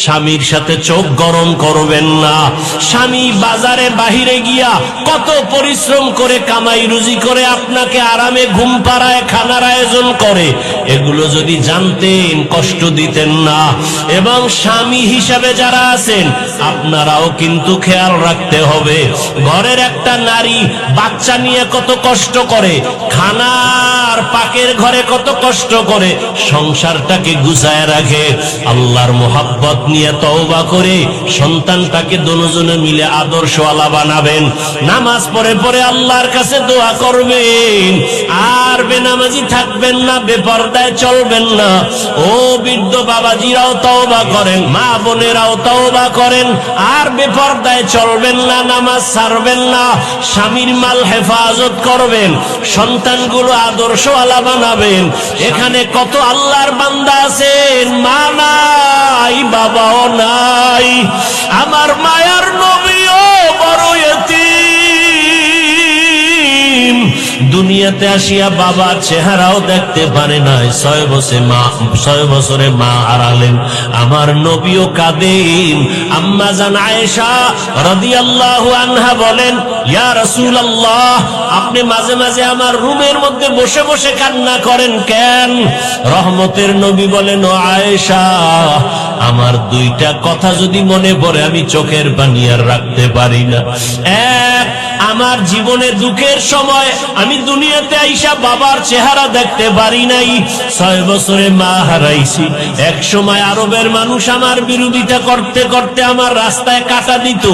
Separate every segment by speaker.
Speaker 1: স্বামীর সাথে চোখ গরম করবেন না। স্বামী বাজারে বাহিরে গিয়া কত পরিশ্রম করে কামাই রুজি করে আপনাকে আরামে ঘুম পাড়ায় খানার আয়োজন করে, এগুলো যদি জানতেন কষ্ট দিতেন না। এবং স্বামী হিসাবে যারা আছেন আপনারাও কিন্তু খেয়াল রাখতে হবে, ঘরের একটা নারী বাচ্চা নিয়ে কত কষ্ট করে, খানার পাকের ঘরে কত কষ্ট করে সংসারটাকে গুছায় রাখে। আল্লাহর মোহাব্বত নিয়ে তওবা করে সন্তানটাকে দুজনে মিলে আদর্শওয়ালা বানাবেন। নামাজ পড়ে পড়ে আল্লাহর কাছে দোয়া করবেন, আর বেনামাজি থাকবেন না, বেপরদায় চলবেন না। ও বৃদ্ধ বাবাজিরাও তওবা করেন, মা বোনেরাও তওবা করেন, আর বেপরদায় চলবেন না, নামাজ ছাড়বেন না, স্বামীর মাল হেফাজত করবেন, সন্তানগুলো আদর্শওয়ালা বানাবেন। এখানে কত আল্লাহর বান্দা আছেন, মা নাই বাবাও নাই, আমার মায়ার নবীও বড় ইতিম, দুনিয়াতে আসিয়া বাবার চেহারাও দেখতে পারে নাই, 6 বছরে মা হারালেন। আমার নবীও কাঁদেন। আম্মা জান আয়েশা রাদিয়াল্লাহু আনহা বলেন, ইয়া রাসূলুল্লাহ, আপনি মাঝে মাঝে আমার রুমের মধ্যে বসে বসে কান্না করেন কেন? রহমতের নবী বলেন, ও আয়েশা, আমার দুইটা কথা যদি মনে পড়ে আমি চোখের পানি আর রাখতে পারি না। এক, আমার জীবনে দুঃখের সময় আমি দুনিয়াতে আইসা বাবার চেহারা দেখতে পারি নাই, 6 বছরে মা হারাইছি। এক সময় আরবের মানুষ আমার বিরোধিতা করতে করতে আমার রাস্তায় কাটা দিত,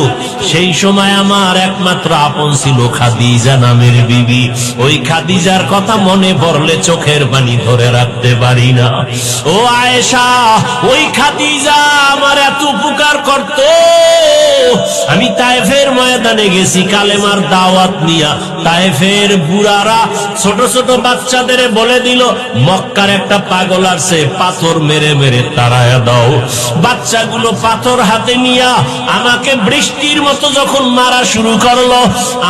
Speaker 1: সেই সময় আমার একমাত্র আপন ছিল খাদিজা নামের বিবি। ওই খাদিজার কথা মনে পড়লে চোখের পানি ধরে রাখতে পারি না। ও আয়েশা, ওই খাদিজা আমার এত উপকার করত। আমি তায়েফের ময়দানে গেছি কালেমার দাওয়াত নিয়া, তায়েফের বুড়ারা ছোট ছোট বাচ্চাদের বলে দিল, মক্কার একটা পাগল আছে, পাথর মেরে মেরে তাড়ায়া দাও। বাচ্চাগুলো পাথর হাতে নিয়া আমাকে বৃষ্টির মতো যখন মারা শুরু করলো,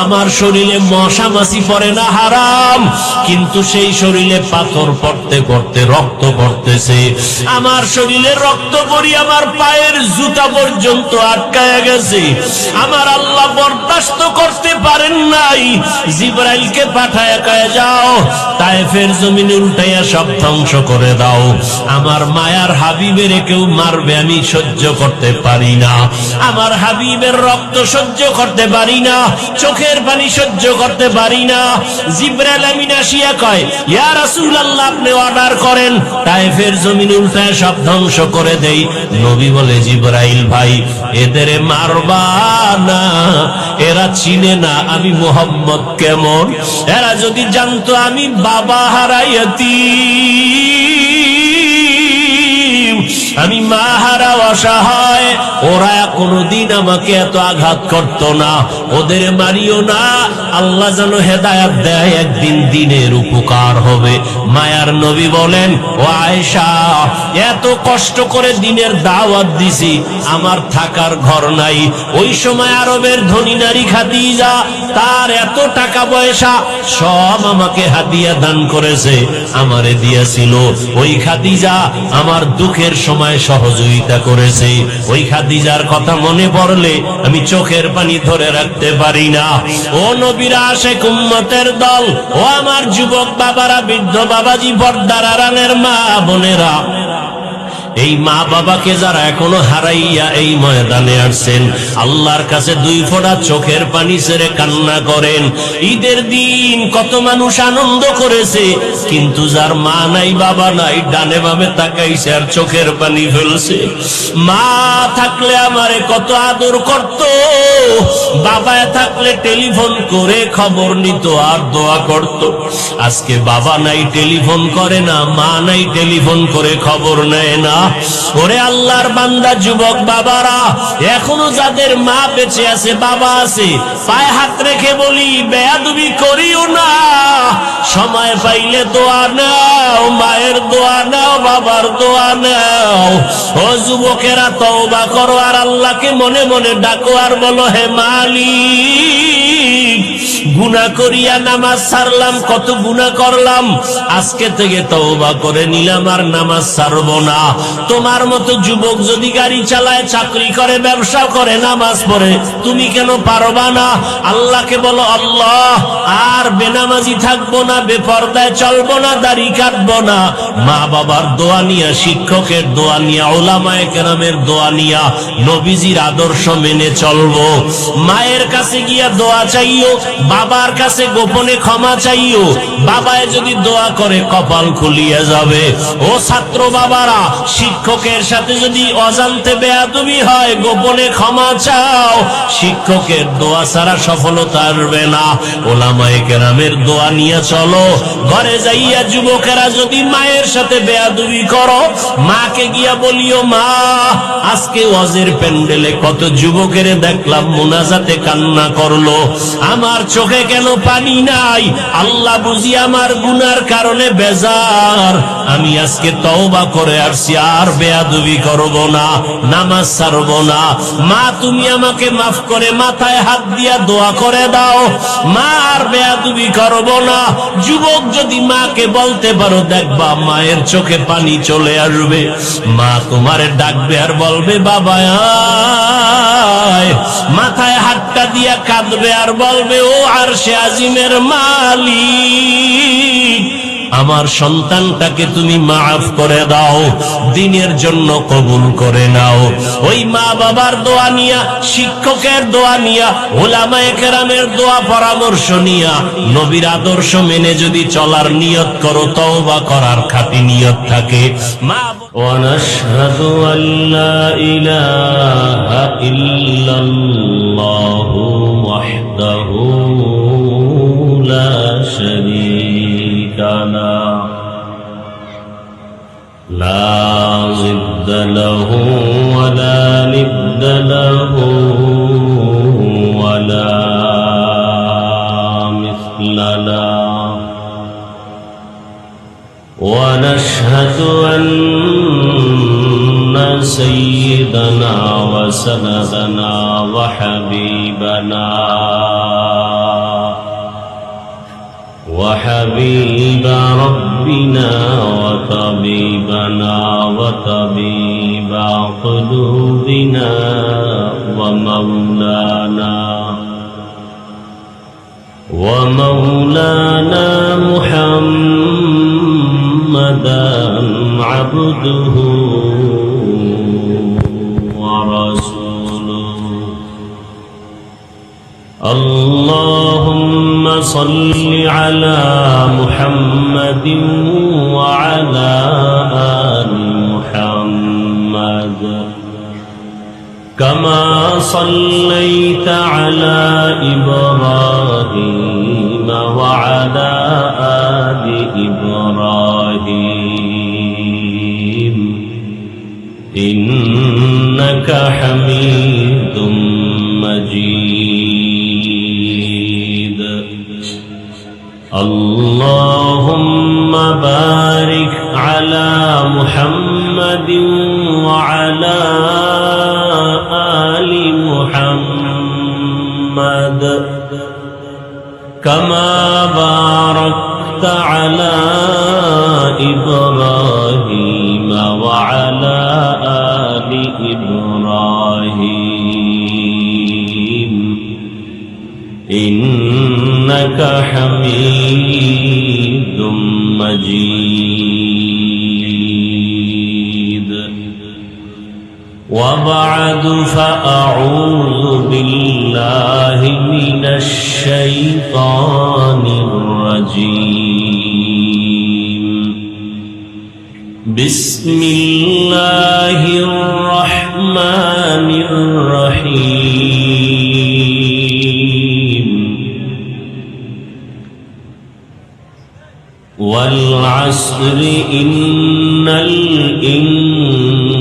Speaker 1: আমার শরীরে মশা মাছি পড়ে না হারাম, কিন্তু সেই শরীরে পাথর পড়তে পড়তে রক্ত পড়তেছে। আমার শরীরে রক্ত পড়ি আমার পায়ের জুতা পর্যন্ত আটকায়া গেছে। আমার আল্লাহ বরদাস্ত করতে পারেন নাই, জিবরাইলকে পাঠায়া কয়ে যাও তায়েফের জমিনে উল্টাইয়া সব ধ্বংস করে দাও। আমার মায়ার হাবিবের কেউ মারবে আমি সহ্য করতে পারি না, আমার হাবিবের রক্ত সহ্য করতে পারি না, চোখের পানি সহ্য করতে পারি না। জিবরাইল আমিন আসিয়া কয়, ইয়া রাসূলুল্লাহ, আপনি অর্ডার করেন তায়েফের জমিন উল্টায় সব ধ্বংস করে দেই। নবী বলে, জিবরাইল ভাই, এদের মারবা না, এরা চিনে না আমি মুহাম্মদ কেমন। এরা যদি জানতো আমি বাবা হারাইয়াতি, আমি মা হারা অসহায়, ওরা কোনদিন আমাকে এত আঘাত করত না। ওদের মারিও না, আল্লাহ যেন হেদায়াত দেয়, একদিন দিনের উপকার হবে। মায়ার নবী বলেন, ও আয়েশা, এত কষ্ট করে দিনের দাওয়াত দিছি, আমার থাকার ঘর নাই। ওই সময় আরবের ধনী নারী খাদিজা, তার এত টাকা পয়সা সব আমাকে হাদিয়া দান করেছে, আমারে দিয়েছিল। ওই খাদিজা আমার দুঃখের সময় সহযোগিতা করেছে। ওই খাদিজার কথা মনে পড়লে আমি চোখের পানি ধরে রাখতে পারি না। ও নবীর আশিক উম্মতের দল, ও আমার যুবক বাবারা, বৃদ্ধ বাবাজি, পর্দার আড়ালের মা বোনেরা, এই মা বাবাকে যারা এখনো হারাইয়া এই ময়দানে আসছেন, আল্লাহর কাছে 2 ফোঁটা চোখের পানি ছেড়ে কান্না করেন। ঈদের দিন কত মানুষ আনন্দ করেছে, কিন্তু যার মা নাই বাবা নাই, ডানে বামে তাকাইছে আর চোখের পানি ফেলছে। মা থাকলে আমারে কত আদর করত, বাবা থাকলে টেলিফোন করে খবর নিত আর দোয়া করত। আজকে বাবা নাই, টেলিফোন করে না, মা নাই, টেলিফোন করে খবর নেয় না। ওরে আল্লাহর বান্দা যুবক বাবারা, এখনো যাদের মা বেঁচে আছে, বাবা আছে, পায়ে হাত রেখে বলি, বেয়াদবি করিও না। সময় পাইলে দোয়া নাও, মায়ের দোয়া নাও, বাবার দোয়া নাও। ও যুবকেরা, তওবা করো আর আল্লাহকে মনে মনে ডাকো আর বলো, হে মালিক, গুনাহ করিয়া নামাজ ছাড়লাম, কত গুনাহ করলাম, আজকে থেকে তওবা করে নিলাম আর নামাজ ছাড়বো না। তোমার মতো যুবক যদি গাড়ি চালায়, চাকরি করে, ব্যবসা করে, নামাজ পড়ে, তুমি কেন পারবা না? আল্লাহকে বলো, আল্লাহ আর বেনামাজি থাকবো না, বেপরদায় চলবো না, দাড়ি কাটবো না। মা বাবার দোয়া নিয়া, শিক্ষকের দোয়া নিয়া, উলামায়ে কেরামের দোয়া নিয়া নবীজির আদর্শ মেনে চলবো। মায়ের কাছে গিয়া দোয়া চাইও, বাবার কাছে গোপনে ক্ষমা চাইও। বাবায় যদি দোয়া করে কপাল খুলিয়ে যাবে। ও ছাত্র বাবারা, শিক্ষকের সাথে যদি অজান্তে বেয়াদবি হয়, গোপনে ক্ষমা চাও। শিক্ষকের দোয়া ছাড়া সফলতা আসবে না। উলামায়ে কেরামের দোয়া নিয়ে চলো। ঘরে যাইয়া যুবকেরা যদি মায়ের সাথে বেয়াদবি করো, মাকে গিয়া বলিও, মা আজকে ওয়াজের প্যান্ডেলে কত যুবকের দেখলাম মুনাজাতে কান্না করলো, আমার চোখে কেন পানি নাই? আল্লাহ বুঝি আমার গুনার কারণে বেজার। আমি আজকে তওবা করে আসছি, আর বেয়াদবি করব না, নামাজ ছাড়ব না। মা তুমি আমাকে মাফ করে মাথায় হাত দিয়া দোয়া করে দাও, মা আর বেয়াদবি করব না। যুবক যদি মাকে বলতে পারো, দেখবা মায়ের চোখে পানি চলে আসবে। মা তোমারে ডাকবে আর বলবে, বাবা আয়। মাথায় হাতটা দিয়া কাঁদবে আর বলবে, ও আরশে আজিমের মালিক, আমার সন্তানটাকে তুমি মাফ করে দাও, দ্বীনের জন্য কবুল করে নাও। ওই মা বাবার দোয়া নিয়া, শিক্ষকের দোয়া নিয়া, উলামায়ে কেরামের দোয়া পরামর্শ নিয়া, নবীর আদর্শ মেনে যদি চলার নিয়ত করো, তওবা করার খাঁটি নিয়ত থাকে। মা ওয়ানাশহাদু আল্লা ইলাহা ইল্লাল্লাহু ওয়াহদাহু লা শারীকা লাহু লা জিদ্দা লাহু ওয়া লা নিদ্দা লাহু ওয়া লা মিসলা লাহু ওয়া নাশহাদু আন্না সাইয়্যিদানা ওয়া সানাদানা ওয়া হাবিবানা وحبيب ربنا وطبيبنا وطبيب قلوبنا ومولانا محمدا عبده ورسوله اللهم صل على محمد وعلى آل محمد كما صليت على إبراهيم وعلى آل إبراهيم إنك حميد مجيد اللهم بارك على محمد وعلى آل محمد كما باركت على إبراهيم وعلى آل إبراهيم إنك حميد مجيد وبعد فأعوذ بالله من الشيطان الرجيم بسم الله الرحمن الرحيم والعصر إن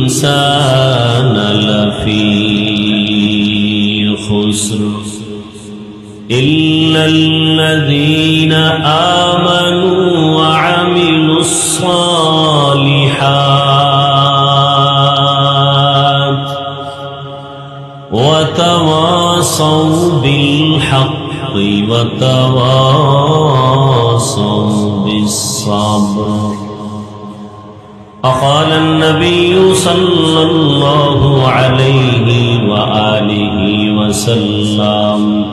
Speaker 1: الإنسان لفي خسر إلا الذين آمنوا وعملوا الصالحات وتواصوا بالحق وتواصوا بالصبر فقال النبي صلى الله عليه وآله وسلم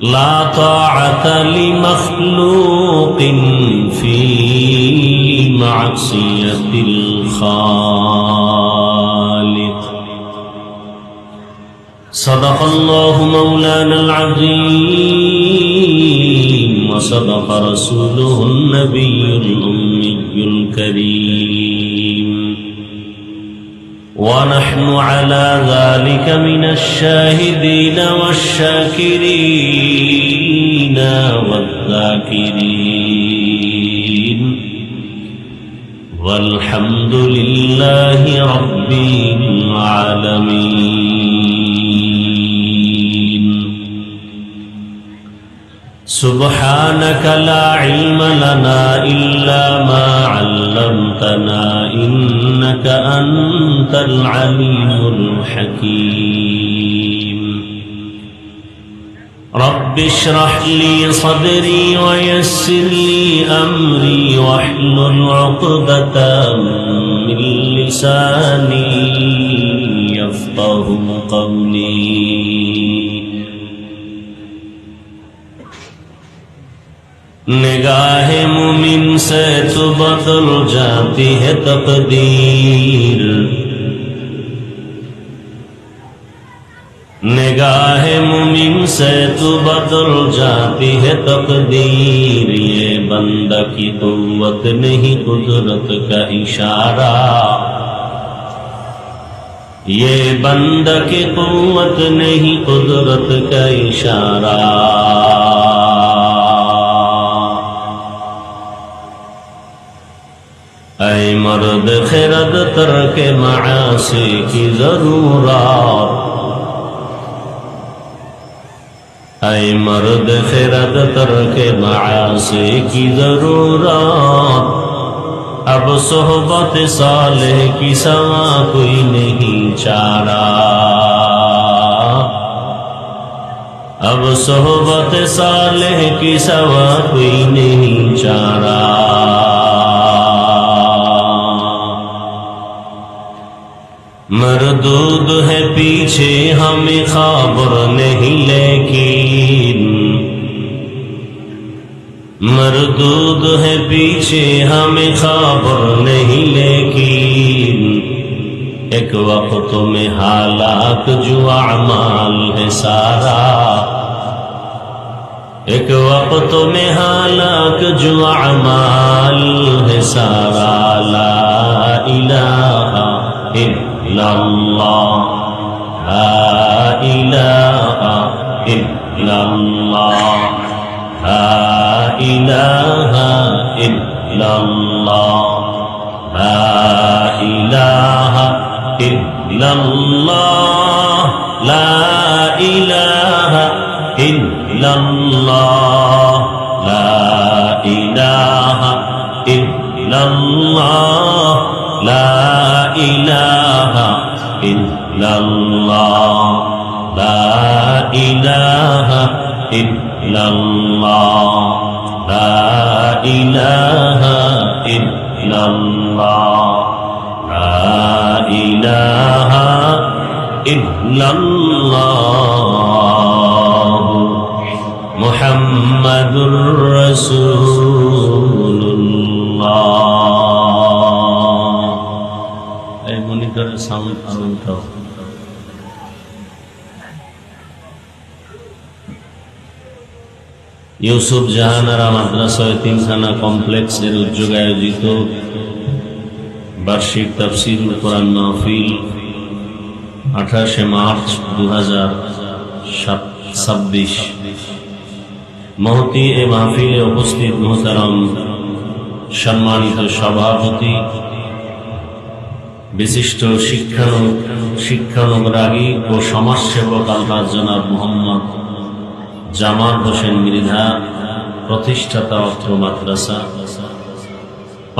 Speaker 1: لا طاعة لمخلوق في معصية الخالق. صدق الله مولانا العظيم وصدق رسوله النبي الأمي الكريم ونحن على ذلك من الشاهدين والشاكرين والذاكرين والحمد لله رب العالمين. سبحانك لا علم لنا إلا ما علمتنا إنك أنت العليم الحكيم. رب اشرح لي صدري ويسر لي أمري واحلل عقدة من لساني يفقه قولي. نگاہ مومن سے تو بدل جاتی ہے تقدیر، نگاہ مومن سے تو بدل جاتی ہے تقدیر. یہ بندہ کی قوت نہیں قدرت کا اشارہ، یہ بندہ کی قوت نہیں قدرت کا اشارہ. اے مرد خرد ترک معاصی کی ضرورت، اے مرد خرد ترک معاصی کی ضرورت. اب صحبت صالح کی سوا کوئی نہیں چارہ، اب صحبت صالح کی سوا کوئی نہیں چارہ. مردود ہے پیچھے ہمیں خبر نہیں لیکن، مردود ہے پیچھے ہمیں خبر نہیں لیکن، ایک وقت میں حالات جو اعمال ہے سارا، ایک وقت میں حالات جو اعمال ہے سارا. لا الہ الا اللہ، لا الہ الا اللہ، لا الہ الا اللہ، لا الہ الا اللہ، لا الہ الا اللہ، لا الہ الا اللہ، لا الہ الا اللہ، لا الہ الا اللہ، لا الہ الا اللہ، لا الہ الا اللہ محمد رسول اللہ. اے مونیٹر ساؤنڈ اٹھاؤ. ইউসুফ জাহানারা মাদ্রাসা এতিমখানা কমপ্লেক্সের উদ্যোগে আয়োজিত বার্ষিক তাফসীরুল কোরআন মাহফিল 28 মার্চ 2026 মহতি এ মাহফিলে উপস্থিত মোহতারাম সম্মানিত সভাপতি, বিশিষ্ট শিক্ষানুরাগী ও সমাজসেবক আলহাজ জনাব মোহাম্মদ জামাল হোসেন মৃধা, প্রতিষ্ঠাতা অত্র মাদ্রাসা,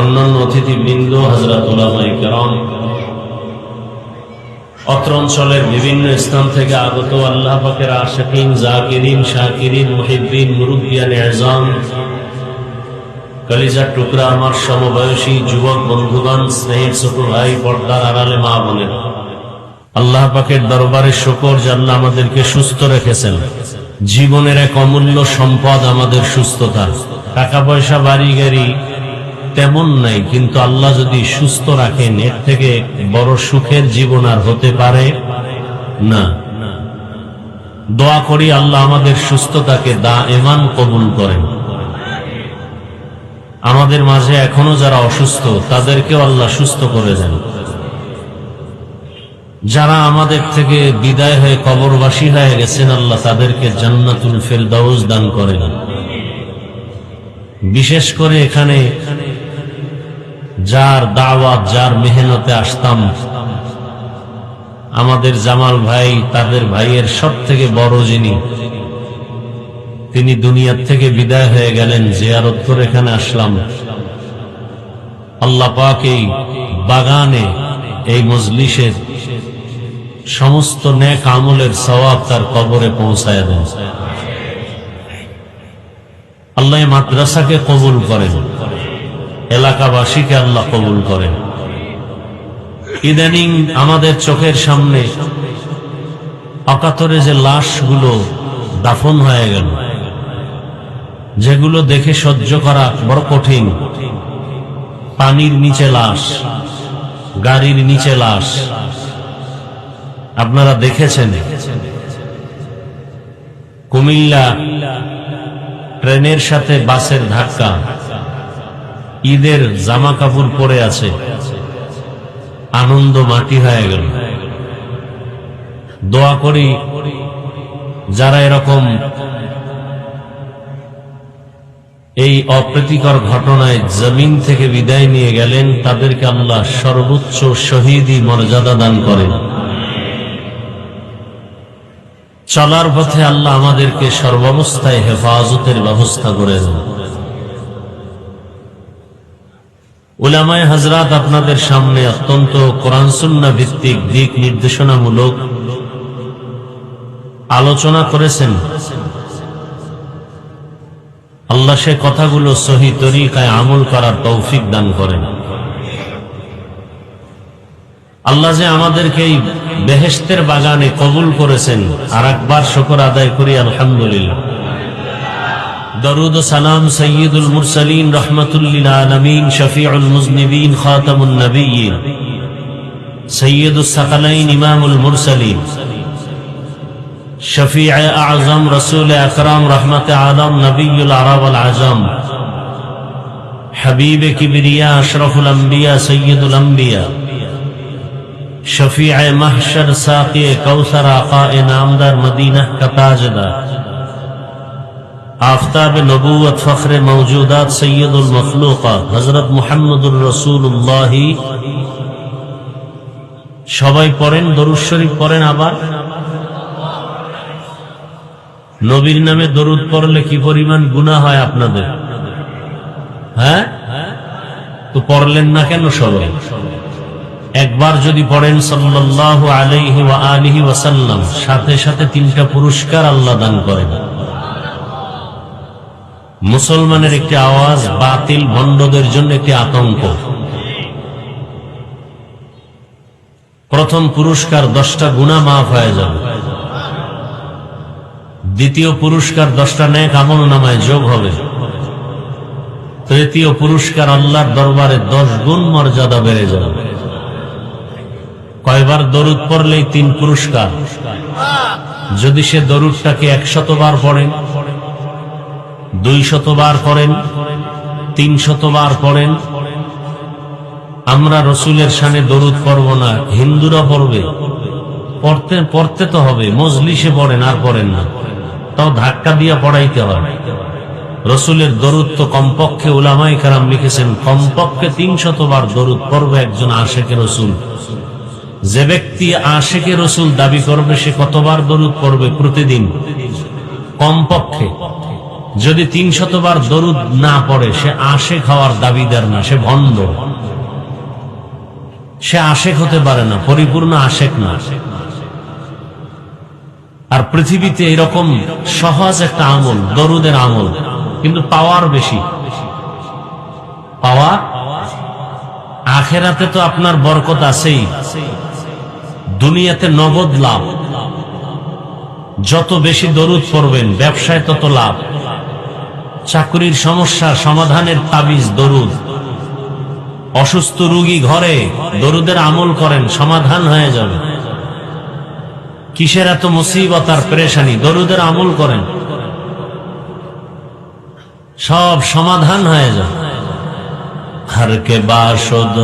Speaker 1: অন্যান্য অতিথিবৃন্দ, হযরত উলামায়ে কেরাম, অত্র অঞ্চলের বিভিন্ন স্থান থেকে আগত আল্লাহ পাকের আশিকিন, জাকিরিন, শাকিরিন, মুহিব্বিন, মুরব্বিয়ান আযম, কলিজার টুকরা আমার সমবয়সী যুবক বন্ধুগণ, স্নেহের ছোট ভাই, পর্দার আড়ালে মা বোনেরা, আল্লাহ পাকের দরবারে শুকর যে আল্লাহ আমাদেরকে সুস্থ রেখেছেন। জীবনের এক অমূল্য সম্পদ আমাদের সুস্থতা। টাকা পয়সা বাড়ি গাড়ি তেমন নাই, কিন্তু আল্লাহ যদি সুস্থ রাখেন এর থেকে বড় সুখের জীবন আর হতে পারে না। দোয়া করি আল্লাহ আমাদের সুস্থতাকে দায়েমান কবুল করেন। আমাদের মাঝে এখনো যারা অসুস্থ তাদেরকেও আল্লাহ সুস্থ করে দেন। যারা আমাদের থেকে বিদায় হয়ে কবরবাসী হয়ে গেছেন আল্লাহ তাদেরকে জান্নাতুল ফেরদাউস দান করেন। বিশেষ করে এখানে যার দাওয়াত, যার মেহনতে আসতাম, আমাদের জামাল ভাই, তাদের ভাইয়ের সব থেকে বড় যিনি, তিনি দুনিয়ার থেকে বিদায় হয়ে গেলেন। জিয়ারত করে এখানে আসলাম। আল্লাহ পাক এই বাগানে, এই মজলিসের সমস্ত নেক আমলের সওয়াব তার কবরে পৌঁছায় দেন। আল্লাহ এই মাদ্রাসাকে কবুল করেন, এলাকাবাসীকে আল্লাহ কবুল করেন। ইদানিং আমাদের চোখের সামনে অকাতরে যে লাশগুলো দাফন হয়ে গেল, যেগুলো দেখে সহ্য করা বড় কঠিন। পানির নিচে লাশ, গাড়ির নিচে লাশ, আপনারা দেখেছেন। কুমিল্লা ট্রেনের সাথে বাসের ধাক্কা, ঈদের জামা কাপড় পরে আছে, আনন্দ মাটি হয়ে গেল। দোয়া করি যারা এরকম এই অপ্রীতিকর ঘটনায় জমিন থেকে বিদায় নিয়ে গেলেন, তাদেরকে আল্লাহ সর্বোচ্চ শহীদি মর্যাদা দান করেন। চলার পথে আল্লাহ আমাদেরকে সর্বাবস্থায় হেফাজতের ব্যবস্থা করে দেন। উলামায়ে হযরত আপনাদের সামনে অত্যন্ত কোরআন সুন্নাহ ভিত্তিক দিক নির্দেশনামূলক আলোচনা করেছেন। আল্লাহ সে কথাগুলো সহি তরিকায় আমল করার তৌফিক দান করেন। আল্লাহ যে আমাদেরকে এই বেহেশতের বাগানে কবুল করেছেন, আর একবার শুকর আদায় করি আলহামদুলিল্লাহ। দরুদ ও সালাম সাইয়্যিদুল মুরসালিন রাহমাতুল লিল আলামিন শফিউল মুজনিবিন খাতামুন নবিয়্যিন সাইয়্যিদুস সাকালাইন ইমামুল মুরসালিন শফিউ আযম রাসূল আকরাম রহমতে আলম নবিয়ুল আরব ওয়াল আজম হাবিব কিবরিয়া আশরাফুল আম্বিয়া সাইয়্যিদুল আম্বিয়া शफीअ महशर साक़ी कौसर आक़ाए नामदार मदीना का ताजदार आफ़ताब नबूवत फ़ख्र मौजूदात सैयदुल मखलूक़ात हज़रत मुहम्मदुर रसूलुल्लाह। সবাই পড়েন, দরুদ শরীফ পড়েন। আবার নবীর নামে দরুদ পড়লে কি পরিমাণ গুনাহ হয় আপনাদের, হ্যাঁ? তো পড়লেন না কেন সবাই? একবার যদি পড়েন সাল্লাল্লাহু আলাইহি ওয়া আলিহি ওয়াসাল্লাম, সাথে সাথে 3টা পুরস্কার আল্লাহ দান করেন। মুসলমানের একটি আওয়াজ বাতিল ভণ্ডদের জন্য একটি আতঙ্ক। প্রথম পুরস্কার 10টা গুনাহ মাফ হয়ে যাবে। দ্বিতীয় পুরস্কার 10টা নেক আমল নামায় যোগ হবে। তৃতীয় পুরস্কার আল্লাহর দরবারে 10 গুণ মর্যাদা বেড়ে যাবে। কয়বার দরুদ পড়লেই 3 পুরস্কার। যদি সে দরুদটাকে 100 বার পড়েন, 200 বার পড়েন, 300 বার পড়েন। আমরা রসুলের শানে দরুদ পড়ব না, হিন্দুরা পড়বে। পড়তে তো হবে, মজলিসে পড়েন আর পড়েন না, তাও ধাক্কা দিয়ে পড়াইতে হয়। রসুলের দরুদ তো কমপক্ষে উলামায়ে কেরাম লিখেছেন কমপক্ষে 300 বার দরুদ পড়বে একজন আশিকে রসুল। যে ব্যক্তি আশিকে রসুল দাবি করবে সে কতবার দরুদ পড়বে প্রতিদিন? কমপক্ষে। যদি 300 বার দরুদ না পড়ে সে আশিক হওয়ার দাবিদার না, সে ভণ্ড, সে আশিক হতে পারে না, পরিপূর্ণ আশিক না। আর পৃথিবীতে এরকম সহজ একটা আমল, দরুদের আমল, কিন্তু পাওয়ার বেশি। পাওয়া। আখেরাতে তো আপনার বরকত আছেই, দুনিয়াতে নগদ লাভ। যত বেশি দরুদ পড়বেন ব্যবসায় তত লাভ। চাকরির সমস্যা সমাধানের তাবিজ দরুদ। অসুস্থ রোগী ঘরে দরুদের আমল করেন, সমাধান হয়ে যাবে। কিসের এত মুসিবত আর পেরেশানি, দরুদের আমল করেন, সব সমাধান হয়ে যাবে। हर के बाशुद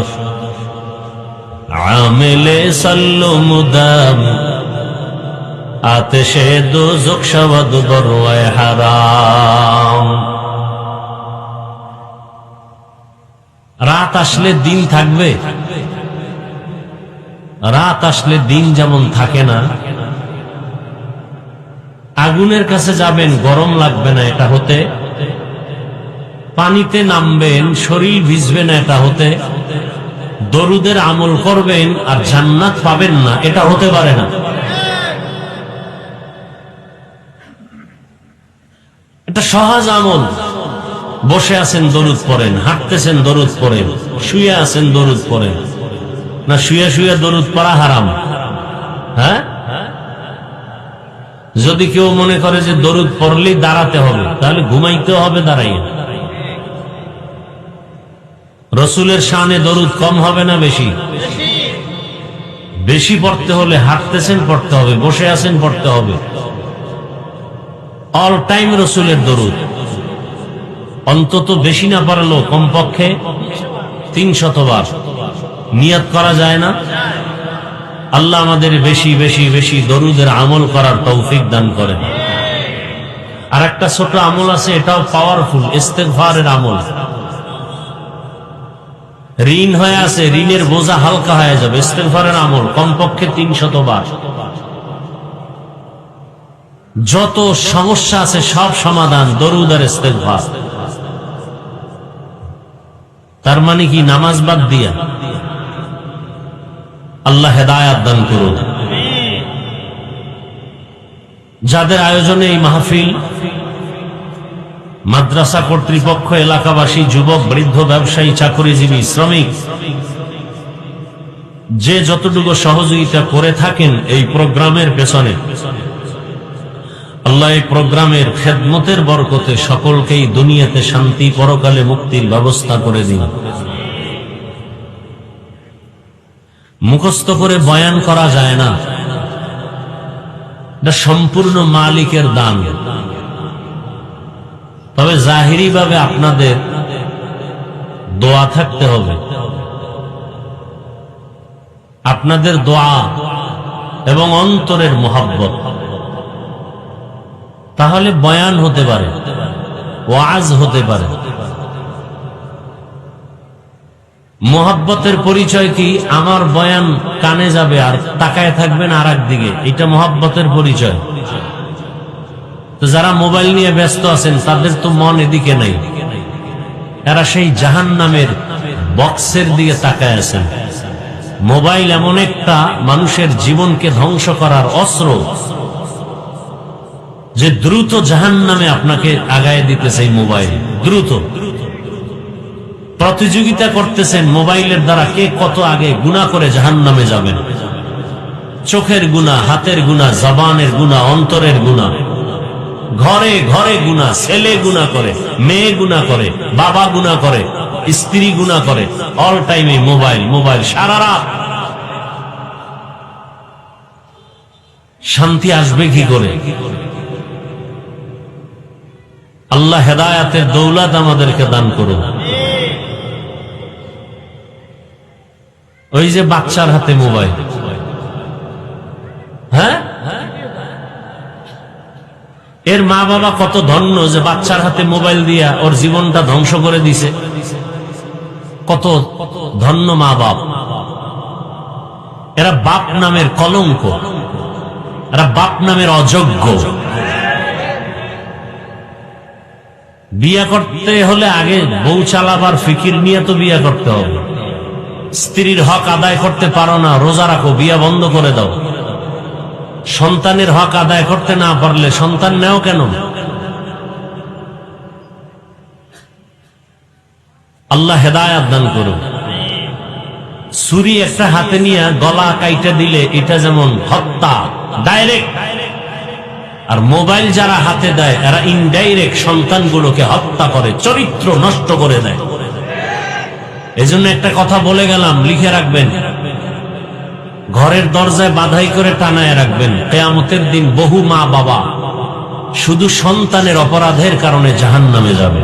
Speaker 1: आमिले सल्लु मुदाम आतिशे दोज़ख शवद बरवे हराम। রাত আসলে দিন থাকবে, রাত আসলে দিন যেমন থাকে না। আগুনের কাছে যাবেন, গরম লাগবে না এটা হতে। পানিতে নামবেন, শরীর ভিজবে না এটা হতে। দরুদের আমল করবেন আর জান্নাত পাবেন না, এটা হতে পারে না। এটা সহজ আমল। বসে আছেন দরুদ পড়েন, হাঁটতেছেন দরুদ পড়েন, শুয়ে আছেন দরুদ পড়েন। না শুয়ে শুয়ে দরুদ পড়া হারাম? হ্যাঁ, যদি কেউ মনে করে যে দরুদ পড়লেই দাঁড়াতে হবে, তাহলে ঘুমাইতেও হবে দাঁড়াইয়া। রসুলের শানে দরুদ কম হবে না বেশি? বেশি পড়তে হলে হাঁটতেছেন পড়তে হবে, বসে আছেন পড়তে হবে। অল টাইম রসুলের দরুদ, অন্তত বেশি না পারলেও কমপক্ষে 300 বার নিয়ত করা যায় না? আল্লাহ আমাদের বেশি বেশি বেশি দরুদের আমল করার তৌফিক দান করেন। আর একটা ছোট আমল আছে, এটাও পাওয়ারফুল, ইস্তেগফারের আমল। ঋণ হয়ে আছে, ঋণের বোঝা হালকা হয়ে যাবে। ইস্তেগফারের আমল কমপক্ষে 300 বার। যত সমস্যা আছে সব সমাধান দরুদ আর ইস্তেগফার। তার মানে কি নামাজ বাদ দিয়া? আল্লাহ হেদায়াত দান করুন। যাদের আয়োজনে এই মাহফিল, মাদ্রাসা কর্তৃপক্ষ, এলাকাবাসী, যুবক, বৃদ্ধ, ব্যবসায়ী, চাকরিজীবী, শ্রমিক, যে যতটুকু সহযোগিতা করে থাকেন এই প্রোগ্রামের পেছনে, আল্লাহ এই প্রোগ্রামের খেদমতের বরকতে সকলকেই দুনিয়াতে শান্তি, পরকালে মুক্তির ব্যবস্থা করে দিন। মুখস্থ করে বয়ান করা যায় না, এটা সম্পূর্ণ মালিকের দান। তবে জাহিরি ভাবে আপনাদের দোয়া থাকতে হবে, আপনাদের দোয়া এবং অন্তরের মোহাব্বত, তাহলে বয়ান হতে পারে, ওয়াজ হতে পারে। মোহাব্বতের পরিচয় কি? আমার বয়ান কানে যাবে আর তাকায় থাকবেন আর একদিকে, এটা মোহাব্বতের পরিচয়। তো যারা মোবাইল নিয়ে ব্যস্ত আছেন তাদের তো মন এদিকে নাই, এরা সেই জাহান্নামের বক্সের দিকে তাকায় আছেন। মোবাইল এমন একটা মানুষের জীবনকে ধ্বংস করার অস্ত্র, যে দ্রুত জাহান্নামে আপনাকে আগায় দিতেছে। এই মোবাইল দ্রুত প্রতিযোগিতা করতেছেন মোবাইলের দ্বারা, কে কত আগে গুনাহ করে জাহান্নামে যাবেন। চোখের গুনাহ, হাতের গুনাহ, জবানের গুনাহ, অন্তরের গুনাহ, ঘরে ঘরে গুনাহ। ছেলে গুনাহ করে, মেয়ে গুনাহ করে, বাবা গুনাহ করে, স্ত্রী গুনাহ করে। অল টাইম এই মোবাইল মোবাইল, সারা রাত। শান্তি আসবে কি করে? আল্লাহ হেদায়াতের দৌলত আমাদেরকে দান করুন। ওই যে বাচ্চার হাতে মোবাইল, হ্যাঁ, এর মা বাবা কত ধন্য যে বাচ্চার হাতে মোবাইল দিয়া ওর জীবনটা ধ্বংস করে দিছে। কত ধন্য মা বাপ। এরা বাপ নামের কলঙ্ক, এরা বাপ নামের অযোগ্য। বিয়া করতে হলে আগে বউ চালাবার ফিকির নিয়ে তো বিয়া করতে হবে। স্ত্রীর হক আদায় করতে পারো না, রোজা রাখো, বিয়া বন্ধ করে দাও। সন্তানের হক আদায় করতে না পারলে সন্তান নেও কেন? আল্লাহ হেদায়াত দান করুন। ছুরি একটা হাতে নিয়ে গলা কাইটা দিলে এটা যেমন হত্যা ডাইরেক্ট, আর মোবাইল যারা হাতে দেয় এরা ইনডাইরেক্ট সন্তানগুলোকে হত্যা করে, চরিত্র নষ্ট করে দেয়। এজন্য একটা কথা বলে গেলাম, লিখে রাখবেন, ঘরের দরজায় বাধাই করে টানায় রাখবেন। কিয়ামতের দিন বহু মা বাবা শুধু সন্তানের অপরাধের কারণে জাহান্নামে যাবে।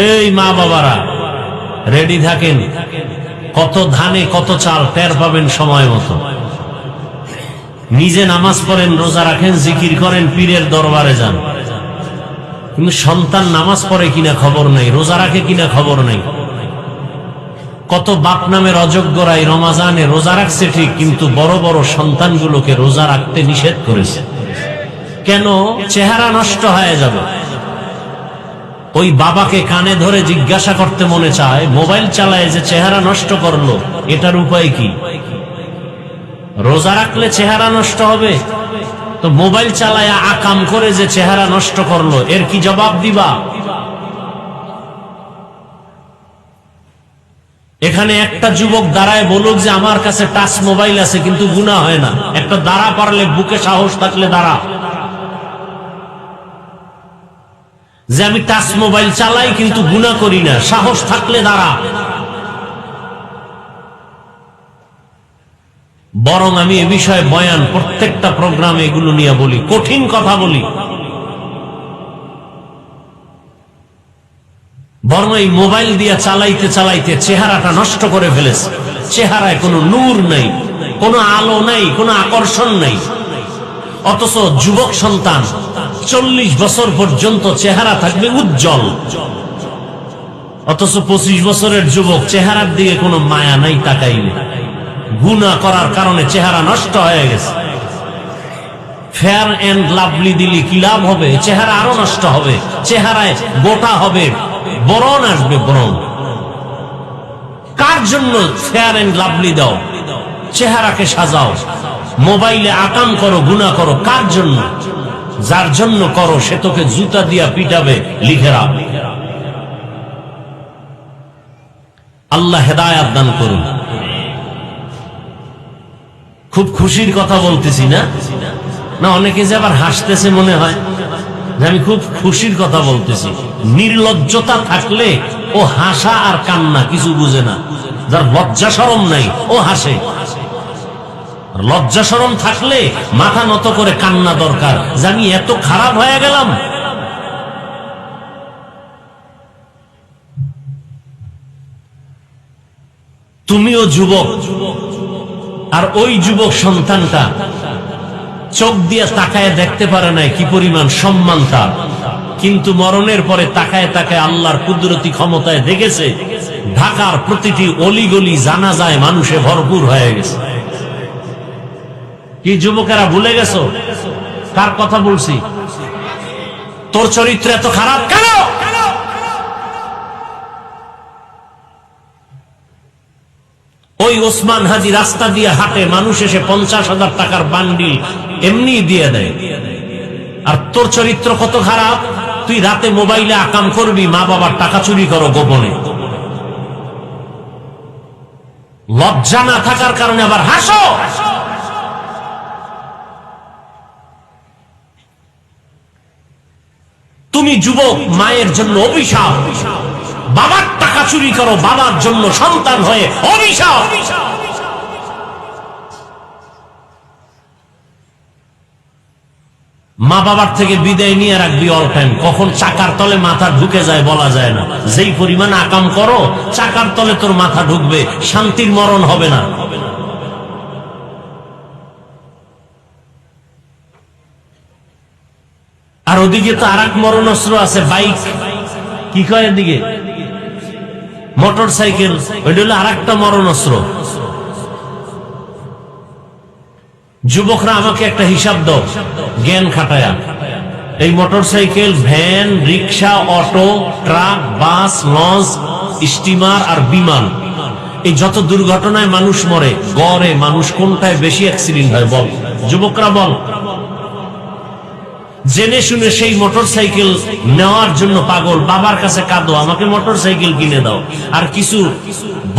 Speaker 1: এই মা বাবারা রেডি থাকেন, কত ধানে কত চাল টের পাবেন সময় মতো। নিজে নামাজ পড়েন, রোজা রাখেন, জিকির করেন, পীরের দরবারে যান, কিন্তু সন্তান নামাজ পড়ে কিনা খবর নাই, রোজা রাখে কিনা খবর নাই। কত বাপ নামের অযোগ্যরাই রমাজানে রোজা রাখছে ঠিক, কিন্তু বড় বড় সন্তানগুলোকে রোজা রাখতে নিষেধ করেছে। কেন? চেহারা নষ্ট হয়ে যাবে। ওই বাবাকে কানে ধরে জিজ্ঞাসা করতে মনে চায়, মোবাইল চালায় যে চেহারা নষ্ট করলো, এটার উপায় কি? রোজা রাখলে চেহারা নষ্ট হবে, তো মোবাইল চালায় আকাম করে যে চেহারা নষ্ট করলো, এর কি জবাব দিবা? এখানে একটা যুবক দাঁড়ায় বলুক যে আমার কাছে টাচ মোবাইল আছে কিন্তু গুনাহ হয় না। একটা দাঁড়া পারলে, বুকে সাহস থাকলে দাঁড়া, যে আমি টাচ মোবাইল চালাই কিন্তু গুনাহ করি না, সাহস থাকলে দাঁড়া। বরং আমি এ বিষয়ে বয়ান প্রত্যেকটা প্রোগ্রামে এগুলো নিয়ে বলি, কঠিন কথা বলি। বরং এই মোবাইল দিয়ে চালাইতে চালাইতে চেহারাটা নষ্ট করে ফেলেছে। চেহারায় কোনো নূর নাই, কোনো আলো নাই, কোনো আকর্ষণ নাই। অথচ যুবক সন্তান 40 বছর পর্যন্ত চেহারা থাকবে উজ্জ্বল, অথচ 25 বছরের যুবক চেহারার দিকে কোনো মায়া নাই, তাকাইলে। গুনাহ করার কারণে চেহারা নষ্ট হয়ে গেছে। ফেয়ার এন্ড লাভলি দিলি কি লাভ হবে? চেহারা আরো নষ্ট হবে, চেহারায় গোটা হবে, বরণ আসবে, বরণ। কার জন্য ফেয়ার এন্ড লাভলি দাও? চেহারাকে সাজাও, মোবাইলে আকাম করো, গুনাহ করো, কার জন্য? যার জন্য করো সে তোকে জুতা দিয়া পিটাবে, লিখে রাখ। আল্লাহ হেদায়াত দান করুন। খুব খুশির কথা বলতেছি না? না অনেকে যে আবার হাসতেছে মনে হয় যে আমি খুব খুশির কথা বলতেছি। নির্লজ্জতা থাকলে ও হাসা আর কান্না কিছু বুঝে না। যার লজ্জা শরম নাই ও হাসে, লজ্জা শরম থাকলে মাথা নত করে কান্না দরকার, যে আমি এত খারাপ হয়ে গেলাম। তুমিও যুবক, আর ওই যুবক সন্তানটা চোখ দিয়ে তাকায় দেখতে পারে নাই কি পরিমাণ সম্মান তার, কিন্তু মরণের পরে তাকায় তাকায় আল্লাহর কুদরতি ক্ষমতায় দেখেছে ঢাকার প্রতিটি অলিগলি জানাজায় মানুষে ভরপুর হয়ে গেছে। কি যুবকেরা ভুলে গেছো কার কথা বলছি? তোর চরিত্র এত খারাপ কেন? ওই ওসমান হাজি রাস্তা দিয়ে হাঁটে, মানুষ এসে 50,000 টাকার বান্ডিল এমনি দিয়ে দেয়, আর তোর চরিত্র কত খারাপ। তুই রাতে মোবাইলে আকাম করবি, মা বাবার টাকা চুরি করো গোপনে। লজ্জা না থাকার কারণে আবার হাসো। তুমি যুবক, মায়ের জন্য অভিশাপ। বাবার টাকা চুরি করো, বাবার জন্য সন্তান হয়ে অভিশাপ। মা বাবার থেকে বিদায় নিয়ে রাখবি অল টাইম। কখন চাকার তলে মাথা ঢুকে যায় বলা যায় না। যেই পরিমাণ আকাম করো, চাকার তলে তোর মাথা ঢুকবে, শান্তির মরণ হবে না। আর ওদিকে তো আর এক মরণাস্ত্র আছে, বাইক। কি কয় এদিকে? Motor cycle. ওইটা হলো আর একটা মরণাস্ত্র। যুবকরা আমাকে একটা হিসাব দাও, জ্ঞান খাটায়া। এই মোটর সাইকেল, ভ্যান, রিক্সা, অটো, ট্রাক, বাস, লঞ্চ, স্টিমার আর বিমান, এই যত দুর্ঘটনায় মানুষ মরে, গড়ে মানুষ কোনটায় বেশি অ্যাক্সিডেন্ট হয় বল? যুবকরা বল। জেনে শুনে সেই মোটর সাইকেল নেওয়ার জন্য পাগল, বাবার কাছে কাঁদো আমাকে মোটর সাইকেল কিনে দাও। আর কিছু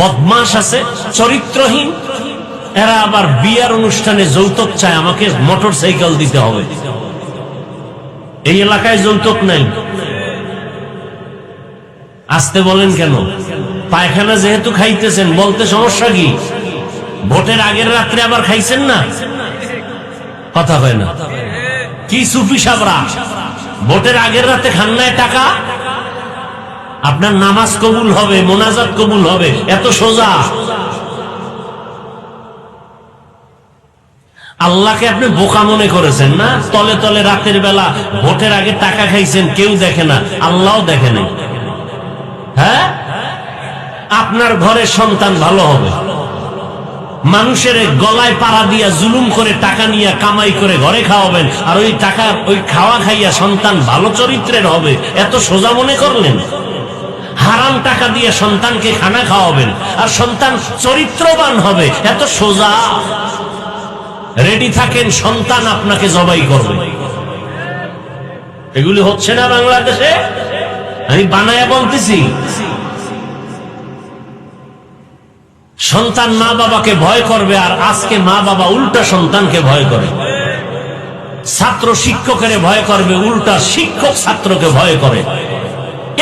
Speaker 1: বদমাশ আছে চরিত্রহীন, এরা আবার বিয়ার অনুষ্ঠানে যৌতুক চায়, আমাকে মোটর সাইকেল দিতে হবে। এই এলাকায় যৌতুক নাই। আসতে বলেন কেন? পায়খানা যেহেতু খাইতেছেন, বলতে সমস্যা কি? ভোটের আগের রাত্রে আবার খাইছেন না? কথা হয় না কি সুফি সাবরা? ভোটের আগের রাতে খান নাই টাকা, আপনার নামাজ কবুল হবে, মোনাজাত কবুল হবে, এত সোজা। আল্লাহকে আপনি বোকা মনে করেছেন না? তলে তলে রাতের বেলা ভোটের আগে টাকা খাইছেন, কেউ দেখে না, আল্লাহও দেখে নাই। হ্যাঁ, আপনার ঘরে সন্তান ভালো হবে, মানুষের গলায় পাড়া দিয়া জুলুম করে টাকা নিয়ে কামাই করে ঘরে খাওয়াবেন, আর ওই টাকা ওই খাওয়া খাইয়া সন্তান ভালো চরিত্রের হবে, এত সোজা মনে করলেন? হারাম টাকা দিয়ে সন্তানকে খানা খাওয়াবেন আর সন্তান চরিত্রবান হবে, এত সোজা? রেডি থাকেন, সন্তান আপনাকে জবাই করবে। এগুলি হচ্ছে না বাংলাদেশে, আমি বানায়া বলতেছি। সন্তান মা বাবাকে ভয় করবে, আর আজকে মা বাবা উল্টা সন্তানকে ভয় করে। ছাত্র শিক্ষকের ভয় করবে, উল্টা শিক্ষক ছাত্রকে ভয় করে।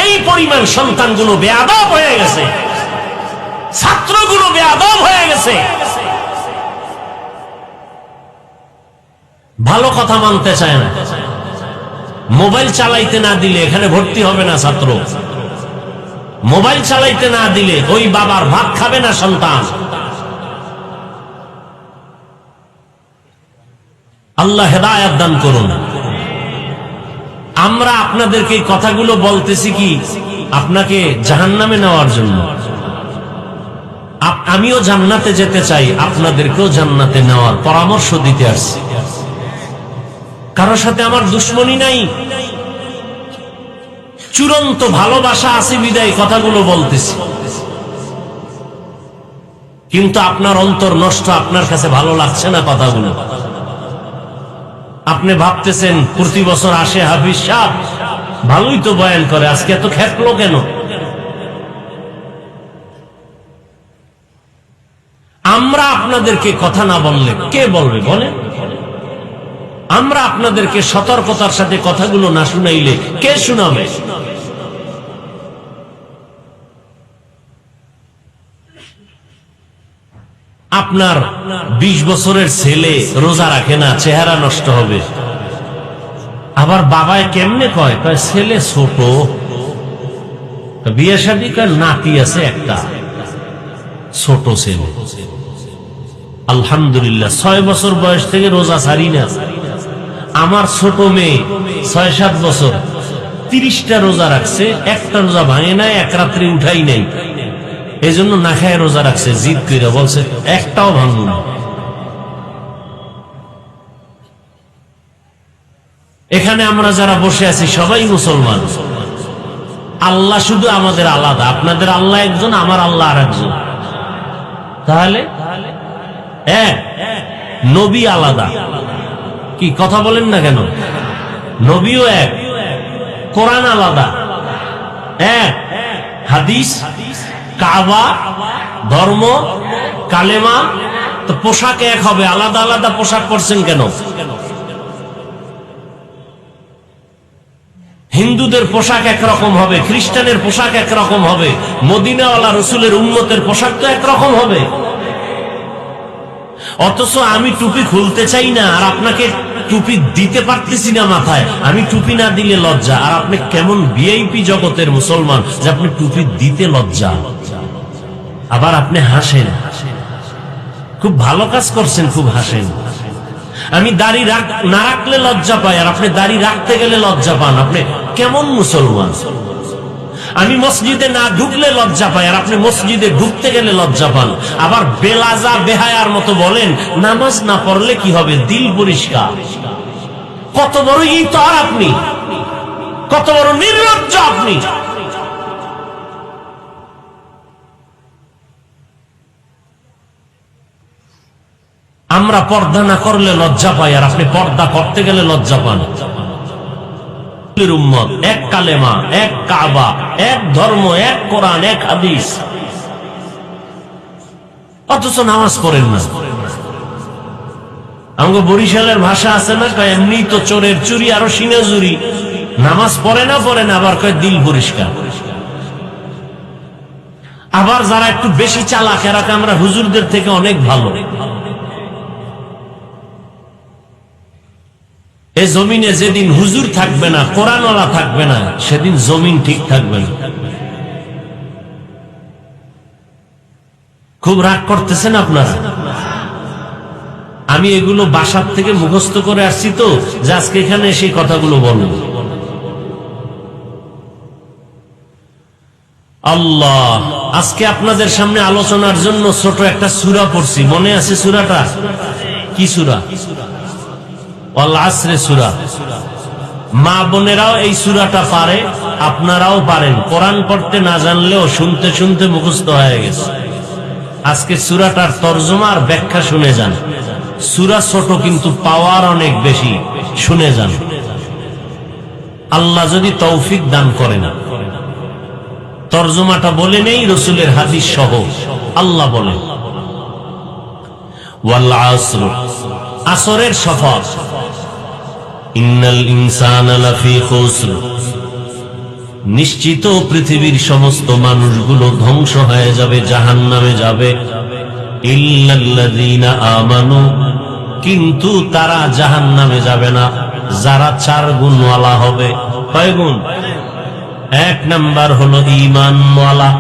Speaker 1: এই পরিমাণ সন্তানগুলো বেয়াদব হয়ে গেছে, ছাত্রগুলো বেয়াদব হয়ে গেছে। ভালো কথা মানতে চায় না। মোবাইল চালাইতে না দিলে এখানে ভর্তি হবে না ছাত্র। মোবাইল চালাইতে না দিলে ওই বাবার ভাত খাবে না সন্তান। আল্লাহ হেদায়েত দান করুন। আমরা আপনাদেরকে এই কথাগুলো বলতেছি কি আপনাকে জাহান্নামে নেওয়ার জন্য? আমিও জান্নাতে যেতে চাই, আপনাদেরকেও জান্নাতে নেওয়ার পরামর্শ দিতে আসছি। কারোর সাথে আমার দুশ্মনী নাই, চূড়ান্ত ভালোবাসা আছে বিদায় কথাগুলো বলতেছি। কিন্তু আপনার অন্তর নষ্ট, আপনার কাছে ভালো লাগছে না কথাগুলো। আপনি ভাবতেছেন প্রতি বছর আসে হাফিজ সাহেব, ভালোই তো বয়ান করে, আজকে এত খেপলো কেন? আমরা আপনাদেরকে কথা না বললে কে বলবে বলেন? আমরা আপনাদেরকে সতর্কতার সাথে কথাগুলো না শুনাইলে কে শুনাবে? আপনার 20 বছরের ছেলে রোজা রাখে না, চেহারা নষ্ট হবে। আবার বাবায় কেমনে কয়, ছেলে ছোট, বিয়ে শাদী কয় নাতি আছে একটা, ছোট ছেলে। আলহামদুলিল্লাহ 6 বছর বয়স থেকে রোজা ছাড়ি না। আমার ছোট মেয়ে 6-7 বছর 30টা রোজা রাখছে, একটা রোজা ভাঙে নাই, এক রাত্রি উঠাই নাই। এই জন্য না খায় রোজা রাখছে, জিদ করে বলছে একটাও ভাঙব না। এখানে আমরা যারা বসে আছি সবাই মুসলমান। আল্লাহ শুধু আমাদের আলাদা, আপনাদের আল্লাহ একজন, আমার আল্লাহ আর একজন। তাহলে নবী আলাদা, কি কথা বলেন না কেন? নবীও এক, কোরআন আলাদা, এক হাদিস, কাবা, ধর্ম, কালেমা, তো পোশাক এক হবে, আলাদা আলাদা পোশাক পরছেন কেন? হিন্দুদের পোশাক একরকম হবে, খ্রিস্টানের পোশাক একরকম হবে, মদিনাওয়ালা রসুলের উম্মতের পোশাক তো একরকম হবে। অথচ আমি টুপি খুলতে চাই না, আর আপনাকে টুপি দিতে পারতেছি না মাথায়। আমি টুপি না দিলে লজ্জা, আর আপনি কেমন ভিআইপি জগতের মুসলমান যে আপনি টুপি দিতে লজ্জা। আবার আপনি হাসেন, খুব ভালো কাজ করছেন, খুব হাসেন। আমি দাড়ি না রাখলে লজ্জা পাই, আর আপনি দাড়ি রাখতে গেলে লজ্জা পান। আপনি কেমন মুসলমান? আমি মসজিদে না ঢুকলে লজ্জা পাই, আর আপনি মসজিদে ঢুকতে গেলে লজ্জা পান। আবার বেলাজা বেহায়ার মতো বলেন নামাজ না পড়লে কি হবে, দিল পরিষ্কার। কত বড় ইতর আপনি, কত বড় নির্লজ্জ আপনি। আমরা পর্দা না করলে লজ্জা পাই, আর আপনি পর্দা করতে গেলে লজ্জা পান। উম্মত, এক কালেমা, এক কাবা, এক ধর্ম, এক কোরআন, এক হাদিস, অথচ নামাজ পড়েন না। আমাকে বরিশালের ভাষা আছে না, এমনি তো চোরের চুরি আরো সিনে চুরি। নামাজ পড়ে না আবার কয় দিল পরিষ্কার। আবার যারা একটু বেশি চালাক এরা আমরা হুজুরদের থেকে অনেক ভালো। এই জমিনে যেদিন হুজুর থাকবে না, কোরআনওয়ালা থাকবে না, সেদিন জমিন ঠিক থাকবে না। খুব রাগ করতেছেন আপনারা। আমি এগুলো বাসার থেকে মুখস্থ করে আসছি তো, যে আজকে এখানে সেই কথাগুলো বলবো। আল্লাহ, আজকে আপনাদের সামনে আলোচনার জন্য ছোট একটা সূরা পড়ছি, মনে আছে সূরাটা? কি সূরা? ওয়াল আসরে সূরা। মা বোনেরাও এই সূরাটা পারে, আপনারাও পারেন। কোরআন পড়তে না জানলেও শুনতে শুনতে মুখস্থ হয়ে গেছে। আজকে সূরাটার তরজমা আর ব্যাখ্যা শুনে যান। সূরা ছোট কিন্তু পাওয়ার অনেক বেশি, শুনে যান। আল্লাহ যদি তৌফিক দান করেন। তরজমাটা বলে নেই রাসূলের হাদিস সহ। আল্লাহ বলেন, ওয়াল আসর, আসরের শপথ, ইন্নাল ইনসানা লাফি খুসর, নিশ্চিত পৃথিবীর সমস্ত মানুষগুলো ধ্বংস হয়ে যাবে, জাহান্নামে যাবে। ইল্লাল্লাযীনা আমানু, কিন্তু তারা জাহান্নামে যাবে না যারা 4 গুণওয়ালা হবে। কয় গুণ? 1 নাম্বার হলো ঈমানওয়ালা,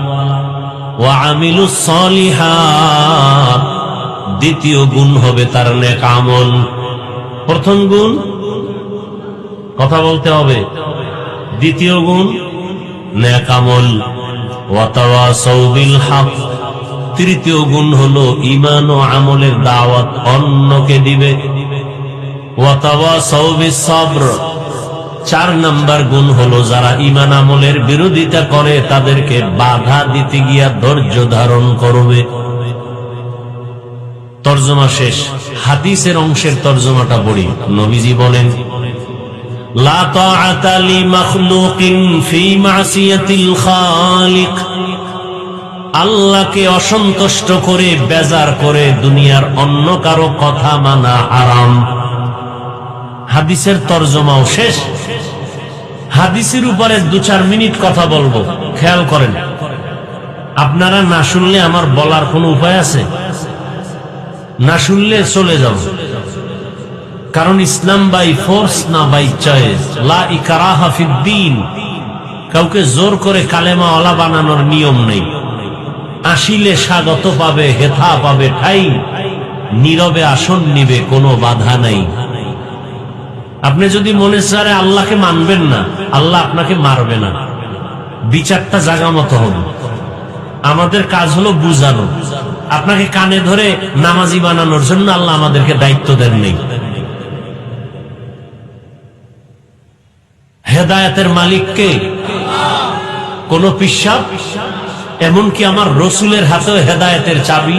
Speaker 1: ওয়া আমিলুস সলিহাত। দ্বিতীয় গুণ হবে তার নেক আমল। প্রথম গুণ কথা বলতে হবে, দ্বিতীয় গুণ নেক আমল। ওয়া তাওয়াসাউ বিল হক, তৃতীয় গুণ হলো ঈমান ও আমলের দাওয়াত অন্যকে দিবে। ওয়া তাওয়াসাউ বিস সবর, 4 নাম্বার গুণ হলো যারা ঈমান আমলের বিরোধিতা করে তাদেরকে বাধা দিতে গিয়া ধৈর্য ধারণ করবে। তরজমা শেষ। হাদিসের অংশের তরজমাটা পড়ি। নবীজি বলেন, লা তাআতা লি মাখলুকিন ফি মাসিয়াতিল খালিক, আল্লাহকে অসন্তুষ্ট করে বেজার করে দুনিয়ার অন্য কারো কথা মানা হারাম। হাদিসের তরজমাও শেষ। হাদিসের উপরে 2-4 মিনিট কথা বলবো, খেয়াল করেন। আপনারা না শুনলে আমার বলার কোনো উপায় আছে? না শুনলে চলে যাও, কারণ ইসলাম বাই ফোর্স না বাই চয়েস। লা ইকরাহা ফিদ্দীন, কাউকে জোর করে কালেমা ওয়ালা বানানোর নিয়ম নেই। আসিলে স্বাগত পাবে, হেথা পাবে ঠাই, নীরবে আসন নিবে, কোনো বাধা নাই। আপনি যদি মনে চারে আল্লাহকে মানবেন না, আল্লাহ আপনাকে মারবে না। বিচারটা জায়গা মতো হবে। আমাদের কাজ হলো বুঝানো। আপনাকে কানে ধরে নামাজি বানানোর জন্য আল্লাহ আমাদেরকে দায়িত্ব দেন নেই। হেদায়েতের মালিককে কোন পিশাব, এমনকি আমার রসুলের হাতেও হেদায়েতের চাবি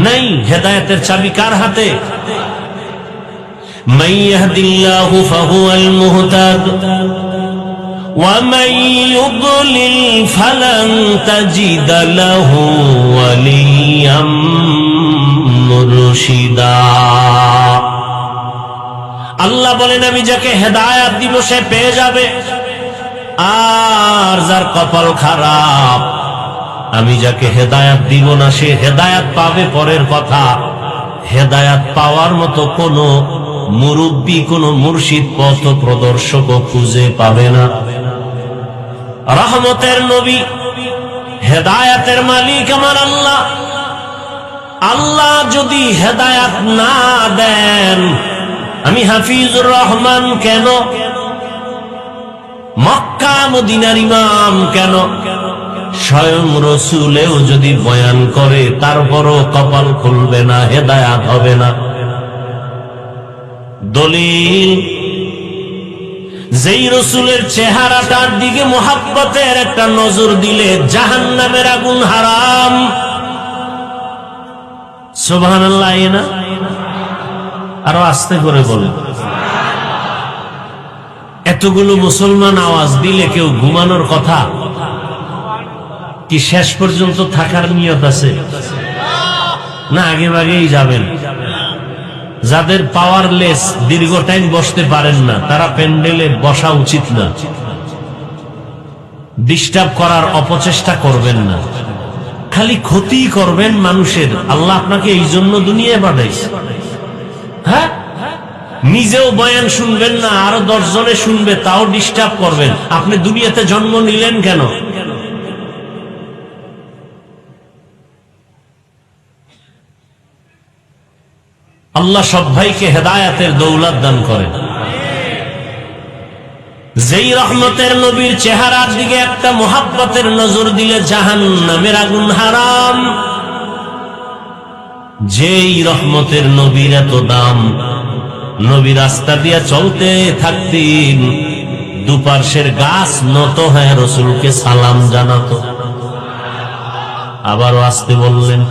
Speaker 1: নাই। হেদায়েতের চাবি কার হাতে? মান ইয়াহদিল্লাহু ফাহুয়াল মুহতাদ ওয়া মান ইউদ্লিল ফালান তাজিদা লাহু ওয়ালিয়াম মুরশিদা। আল্লাহ বলেন, আমি যাকে হেদায়েত দিব সে পেয়ে যাবে, আর যার কপাল খারাপ, আমি যাকে হেদায়েত দিব না সে হেদায়েত পাবে পরের কথা। হেদায়েত পাওয়ার মতো কোন মুরব্বী, কোন মুর্শিদ, পথ প্রদর্শক খুঁজে পাবে না। রহমতের নবী, হেদায়েতের মালিক আমার আল্লাহ। আল্লাহ যদি হেদায়েত না দেন, আমি হাফিজুর রহমান কেন, মক্কা মদিনার ইমাম কেন, স্বয়ং রসুলেও যদি বয়ান করে তারপরও কপাল খুলবে না, হেদায়েত হবে না। দলিল, যেই রসুলের চেহারাটার দিকে মোহাব্বতের একটা নজর দিলে জাহান্নামের আগুন হারাম। সুবহানাল্লাহ। না আরো আস্তে করে বলেন। এতগুলো মুসলমান আওয়াজ দিলে কেউ ঘুমানোর কথা কি? শেষ পর্যন্ত থাকার নিয়ত আছে না আগে আগেই যাবেন? যাদের পাওয়ারলেস, দীর্ঘ টাইম বসতে পারেন না, তারা প্যান্ডেলে বসা উচিত না। ডিস্টার্ব করার অপচেষ্টা করবেন না, খালি ক্ষতি করবেন মানুষের। আল্লাহ আপনাকে এই জন্য দুনিয়ায় পাঠাইছে। হ্যাঁ, নিজেও বয়ান শুনবেন না, আরো 10 জনে শুনবে, তাও ডিস্টার্ব করবেন। আপনি দুনিয়াতে জন্ম নিলেন কেন? আল্লাহ সব ভাইকে হেদায়েতের দৌলত দান করেন। যেই রহমতের নবীর চেহারার দিকে একটা মোহাব্বতের নজর দিলে জাহান্নামের আগুন হারাম। যেই রহমতের নবীর এত দাম, নবী রাস্তা দিয়ে চলতে থাকতেন, দুপার্শ্বের গাছ নত হয়ে রসুলকে সালাম জানাতো। আবারও আসতে বললেন,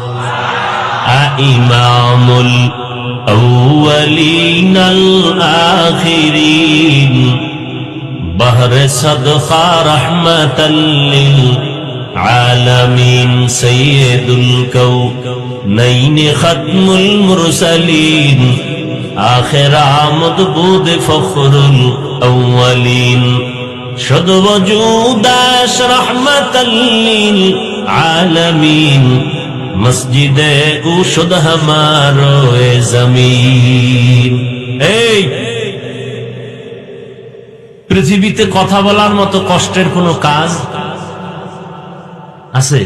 Speaker 1: ইমামুল আউয়ালিন আল আখিরিন বহরে সদকা রহমাতাল লিল আলামিন সাইয়্যিদুল কাউনাইন খাতমুল মুরসালিন আখির আমদ বুদ ফখরুল আউয়ালিন শুদ ওজুদাশ রহমাতাল লিল আলামিন মসজিদে উশুদ হামারো এ জমিন। এই পৃথিবীতে কথা বলার মতো কষ্টের কোনো কাজ আছে?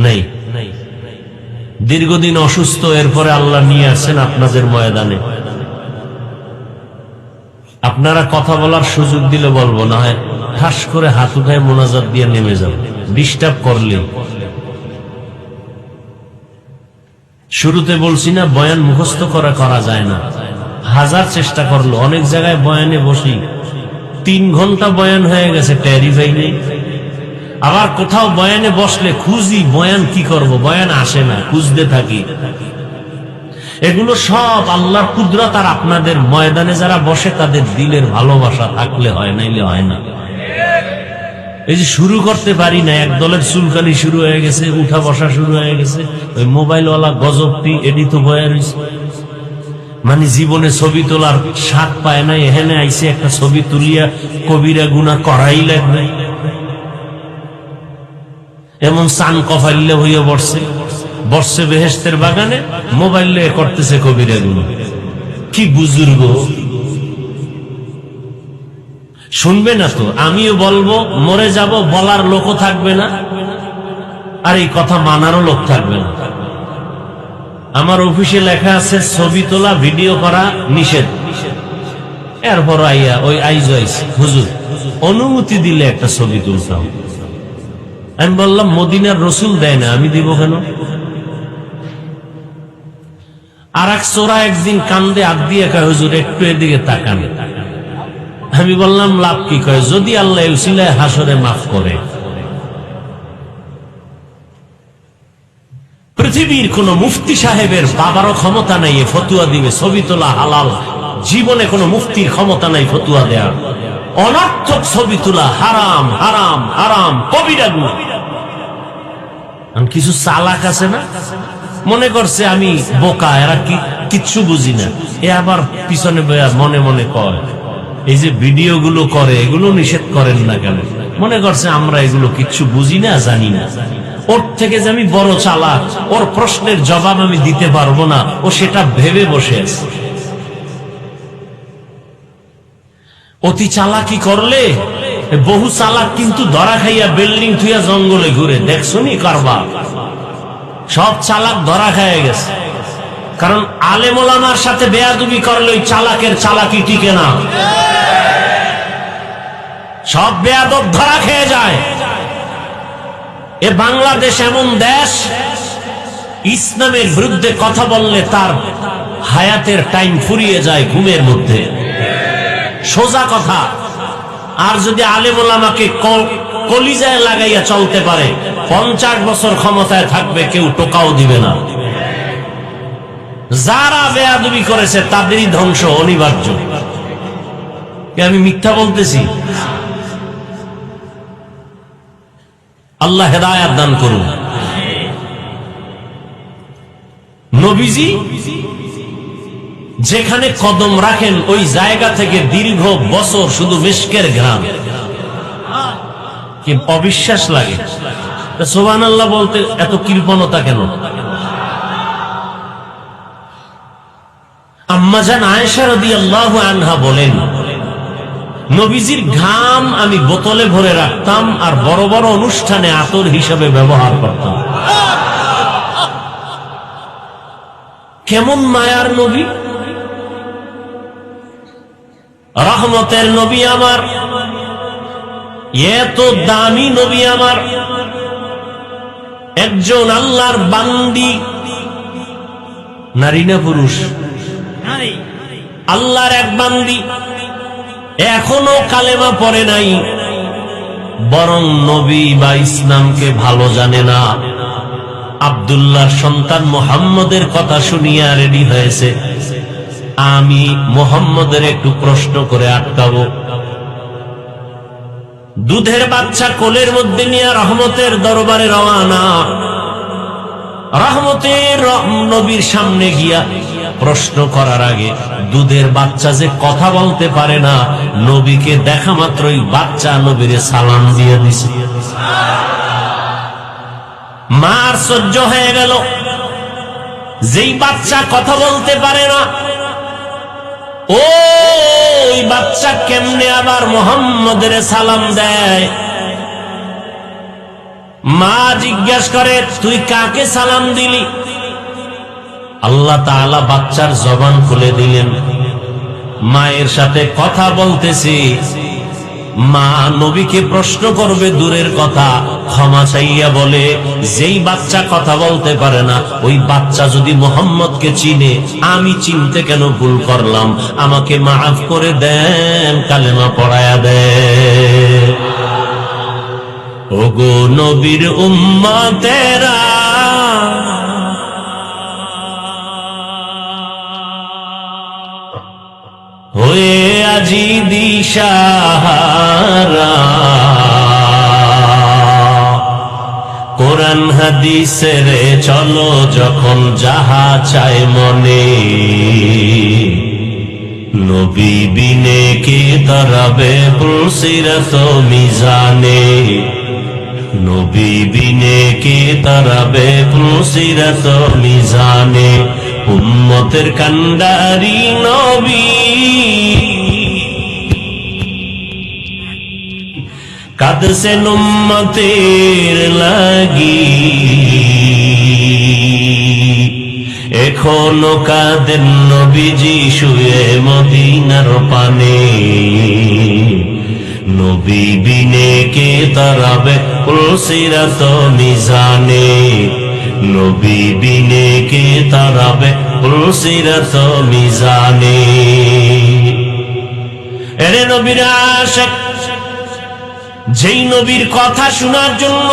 Speaker 1: নেই। দীর্ঘদিন অসুস্থ, এরপরে আল্লাহ নিয়ে আসেন আপনাদের ময়দানে। আপনারা কথা বলার সুযোগ দিলে বলবো, না হয় ঠাস করে হাত উঠায় মোনাজাত দিয়ে নেমে যাও। ডিস্টার্ব করলে, শুরুতে বলছি না বয়ান মুখস্থ করা যায় না, হাজার চেষ্টা করলো। অনেক জায়গায় বয়ানে বসি 3 ঘন্টা বয়ান হয়ে গেছে, টেরিফাই নেই। আবার কোথাও বয়ানে বসলে খুঁজি বয়ান কি করব, বয়ান আসে না, খুঁজতে থাকি। এগুলো সব আল্লাহর কুদরত। আর আপনাদের ময়দানে যারা বসে তাদের দিলের ভালোবাসা থাকলে হয়, নাইলে হয় না। এই যে শুরু করতে পারি না, এক দলের চুলকানি শুরু হয়ে গেছে, উঠা বসা শুরু হয়ে গেছে। ওই মোবাইলওয়ালা গজবটি এডি তো বয়া রয়েছে, মানে জীবনে ছবি তোলার স্বাদ পায় না, এখানে আইসে একটা ছবি তুলিয়া কবিরা গুনাহ করাই লাগবে, এমন চান কফাইলে হইয়া বসছে বেহেশতের বাগানে, মোবাইলে করতেছে কবিরা গুনাহ। কি বুজুর্গ, শুনবে না তো? আমিও বলবো, মরে যাব, বলার লোকও থাকবে না, আর এই কথা মানারও লোক থাকবে না। আমার অফিসে লেখা আছে ছবি তোলা, ভিডিও করা নিষেধ। এরপর আইয়া ওই হুজুর অনুমতি দিলে একটা ছবি তুলতাম। আমি বললাম, মদিনার রসুল দেয় না, আমি দিব কেন? আর এক চোরা একদিন কান্দে হাত দিয়ে কয়, হুজুর একটু এদিকে তাকান। আমি বললাম, লাভ কি? কয়, যদি আল্লাহ উসিলায় হাসরে মাফ করে। পৃথিবীর কোন মুফতি সাহেবের বাবারও ক্ষমতা নাই এ ফতুয়া দিবে ছবি তোলা হালাল। জীবনে কোন মুফতির ক্ষমতা নাই ফতুয়া দেয়া। অনর্থক ছবি তোলা হারাম, হারাম, হারাম, কবিরা গুনাহ। কিছু চালাক আছে না, মনে করছে আমি বোকা, এরা কিচ্ছু বুঝি না, এ আবার পিছনে মনে মনে কয়, এই যে ভিডিও গুলো করে এগুলো নিষেধ করেন না কেন? মনে করছে আমরা এগুলো কিচ্ছু বুঝি না, জানি না। ওর থেকে যে আমি বড় চালাক, ওর প্রশ্নের জবাব আমি দিতে পারবো না, ও সেটা ভেবে বসে আছে। অতি চালাকি করলে বহু চালাক কিন্তু ধরা খাইয়া বিল্ডিং থুইয়া জঙ্গলে ঘুরে, দেখছনি কারবার? সব চালাক ধরা খাইয়া গেছে, কারণ আলেম ওলামার সাথে বেয়াদবি করলে ওই চালাকের চালাকি টিকে না, সব বেয়াদব ধরা খেয়ে যায়। এ বাংলাদেশ এমন দেশ, ইসলামের বিরুদ্ধে কথা বললে তার হায়াতের টাইম ফুরিয়ে যায় ঘুমের মধ্যে, সোজা কথা। আর যদি আলেম ওলামাকে কলিজায় লাগাইয়া চলতে পারে, 50 বছর ক্ষমতায় থাকবে, কেউ টোকাও দিবে না। যারা বেয়াদবি করেছে তাদেরই ধ্বংস অনিবার্য। আমি মিথ্যা বলতেছি? আল্লাহ হেদায়াত দান করুন। নবীজি যেখানে কদম রাখেন ওই জায়গা থেকে দীর্ঘ বছর শুধু মিশকের ঘ্রাণ, কি অবিশ্বাস লাগে। সুবহানাল্লাহ বলতে এত কৃপণতা কেন? আম্মা জান আয়েশা রাদিয়াল্লাহু আনহা বলেন, নবীজির ঘাম আমি বোতলে ভরে রাখতাম আর বড় বড় অনুষ্ঠানে আতর হিসাবে ব্যবহার করতাম। কেমন মায়ার নবী, রহমতের নবী আমার, এত দামি নবী আমার, একজন আল্লাহর বান্দি, নারী না পুরুষ? আল্লাহর এক বান্দি, এখনো কালেমা পড়ে নাই, বরং নবী বা ইসলামকে ভালো জানে না। আব্দুল্লাহর সন্তান মুহাম্মদের কথা শুনিয়া রেডি হয়েছে, আমি মুহাম্মদের একটু প্রশ্ন করে আটকাবো। দুধের বাচ্চা কোলের মধ্যে নিয়ে রহমতের দরবারে রওয়ানা। রহমতের নবীর সামনে গিয়া প্রশ্ন করার আগে দুধের বাচ্চা যে কথা বলতে পারে না, নবীকে দেখা মাত্রই বাচ্চা নবীরে সালাম দিয়ে দিছে। মার সহ্য হয়ে গেল, যেই বাচ্চা কথা বলতে পারে না, ওই বাচ্চা কেমনে আবার মুহাম্মদের সালাম দেয়? মা জিজ্ঞাসা করে, তুই কাকে সালাম দিলি? আল্লাহ তাআলা বাচ্চার জবান খুলে দিলেন, মায়ের সাথে কথা বলতেছি। মা নবীকে প্রশ্ন করবে দূরের কথা, ক্ষমা চাইয়া বলে, যেই বাচ্চা কথা বলতে পারে না, ওই বাচ্চা যদি মুহাম্মদকে চিনে, আমি চিনতে কেন ভুল করলাম? আমাকে মাফ করে দেন, কালেমা পড়ায়া দেন। ওগো নবীর উম্মতেরা, হয়ে আজি দিশাহারা, কোরআন হাদিসের চলো যখন যাহা চায় মনে, নবী বিনে কে দাঁড়াবে পুলসিরাত মিজানে, নবী বিনে কে দাঁড়াবে পুলসিরাত মিজানে। উম্মতের কান্ডারি নবী কাঁদছেন উম্মতের লাগি, এখনো কাঁদেন নবীজি শুয়ে মদিনার পানে, নবী বিনে কে দাঁড়াবে পুলসিরাত মিজানে, নবী বিনে কে দাঁড়াবে পুলসিরাত মিজানে। এরে নবীর আশিক, যেই নবীর কথা শোনার জন্য,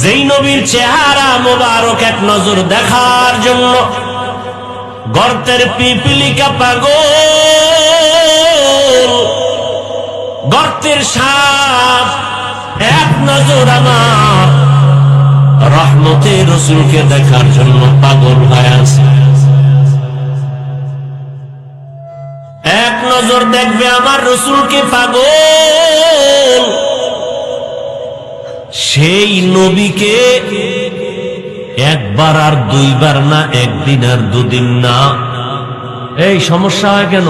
Speaker 1: যেই নবীর চেহারা মোবারক এক নজর দেখার জন্য গর্তের পিপিলিকা পাগল, গর্তের সাপ এক নজর আমার রহমতের রাসূলকে দেখার জন্য পাগল হয়ে আছে। এক নজর দেখবে আমার রাসূলকে পাগল। সেই নবীকে একবার আর দুইবার না, একদিন আর দুদিন না। এই সমস্যা হয় কেন?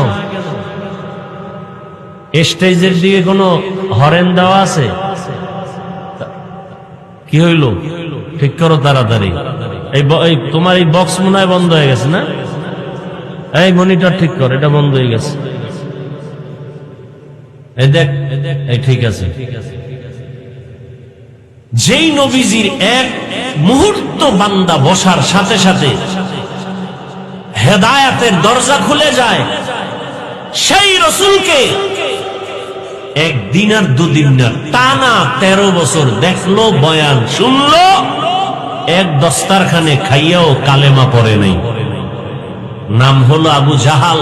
Speaker 1: স্টেজের দিকে কোনো হরেন দেওয়া আছে? কি হইল? ঠিক করো তাড়াতাড়ি। এই তোমার এই বক্স মনে হয় বন্ধ হয়ে গেছে না? এই মনিটর ঠিক কর, এটা বন্ধ হয়ে গেছে। এই দেখ, এই ঠিক আছে। যেই নবীজির এক মুহূর্ত বান্দা বসার সাথে সাথে হেদায়েতের দরজা খুলে যায়, সেই রাসূলকে একদিন আর দুদিন না, টানা 13 বছর দেখলো, বয়ান শুনলো, এক দস্তারখানে খাইয়াও কালেমা পড়ে নাই। নাম হলো আবু জাহাল।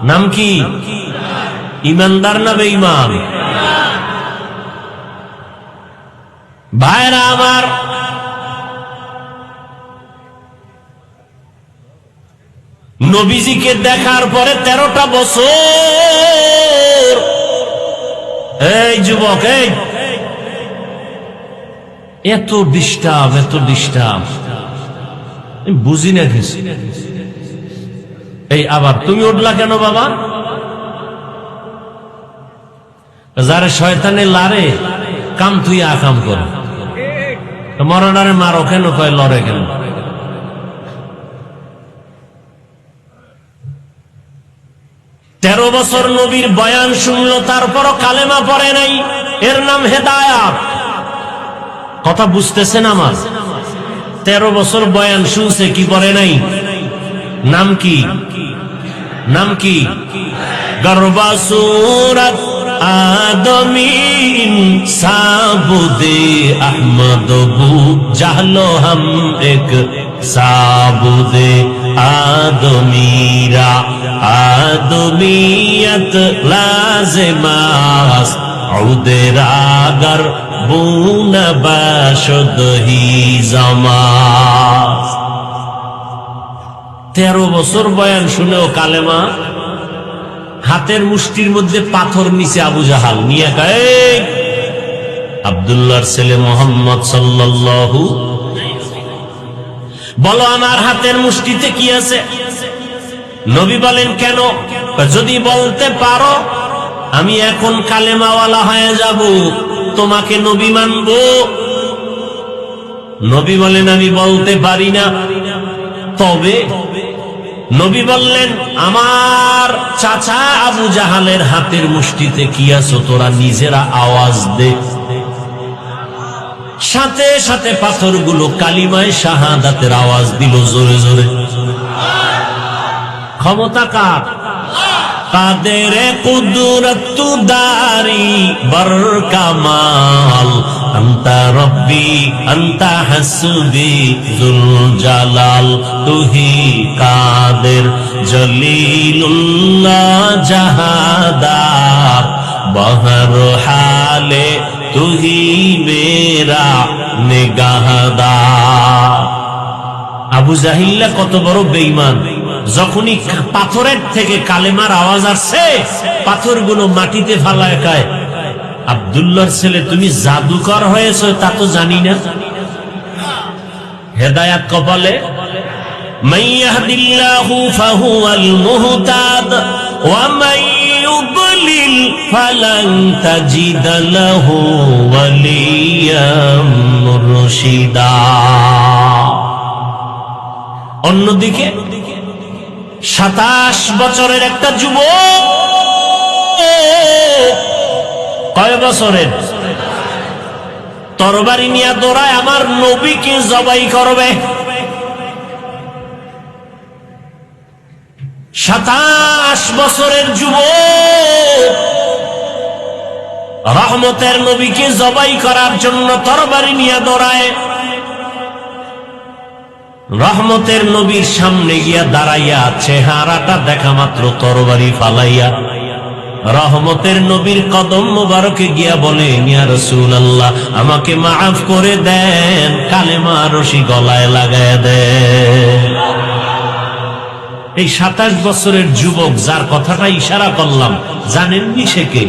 Speaker 1: নাম কি? ইমানদার না বেঈমান? ভাইরা আমার, নবীজিকে দেখার পরে 13টা বছর, এই যুবক, এই এত ডিস্টার্ব বুঝি না কিছু। এই আবার তুমি উঠলা কেন বাবা? যারে শয়তানে লারে কাম তুই আকাম কর, মরণারে মারো কেন, কয় লড়ে কেন? তেরো বছর নবীর বয়ান শুনলো, তারপরও কালেমা পড়ে নাই। এর নাম হেদায়াত। কথা বুঝতেছেন আমার? 13 বছর বয়ান শুনছে, কি পড়ে নাই? নাম কি? নাম কি? গরবা সুরত आदमीन साबुदे अहमद बू जाहलो हम एक साबुदे आदमीरा आदमीयत लाज़िमास उदेरागर बून बाशद ही जमास। 13 বছর বয়ান শুনেও কালেমা। হাতের মুষ্টির মধ্যে পাথর নিচে আবু জাহাল নিয়ে গায়ে, আব্দুল্লাহর ছেলে মোহাম্মদ সাল্লাল্লাহু, বলো আমার হাতের মুষ্টিতে কি আছে? নবী বলেন কেন? যদি বলতে পারো আমি এখন কালেমাওয়ালা হয়ে যাব, তোমাকে নবী মানব। নবী বলেন আমি বলতে পারি না। তবে নবী বললেন আমার চাচা আবু জাহালের হাতের মুষ্টিতে কি আছে তোরা নিজেরা আওয়াজ দে। সাথে সাথে পাথরগুলো কালিমায়ে শাহাদাতের আওয়াজ দিল জোরে জোরে। ক্ষমতা কার? কাদের কুদরত দারি বর কামাল আনতা রব্বি আনতা হাসবি যুল জালাল তুহি কাদের জলিলুল্লাহ জাহাদার বহর হালে তুহি মেরা নিগাহদার। আবু জাহিল্লা কত বড় বেঈমান! যখনই পাথরের থেকে কালেমার আওয়াজ আসছে, পাথরগুলো মাটিতে ফালায় খায়। আব্দুল্লাহর ছেলে তুমি জাদুকর হয়েছো তা তো জানি না। হেদায়াত কপালে। মান ইয়াহদিল্লাহু ফাহুয়াল মুহতাদ ওয়া মান ইউদ্লিল ফালান তাজিদ লাহু ওয়ালিয়াম মুরশিদা। অন্যদিকে 27 বছরের একটা যুবক, কয় বছরের? তরবারি নিয়ে দৌড়ায় আমার নবীকে জবাই করবে। 27 বছরের যুবক রহমতের নবীকে জবাই করার জন্য তরবারি নিয়ে দৌড়ায়। রহমতের নবীর সামনে গিয়া দাঁড়াইয়া চেহারাটা দেখা মাত্র তরবারি ফালাইয়া রহমতের নবীর কদম মোবারকে গিয়া বলে, ইয়া রাসূলুল্লাহ আমাকে মাফ করে দেন, কালেমা রশি গলায় লাগায় দেন। এই 27 বছরের যুবক যার কথাটা ইশারা করলাম, জানেননি সে কে?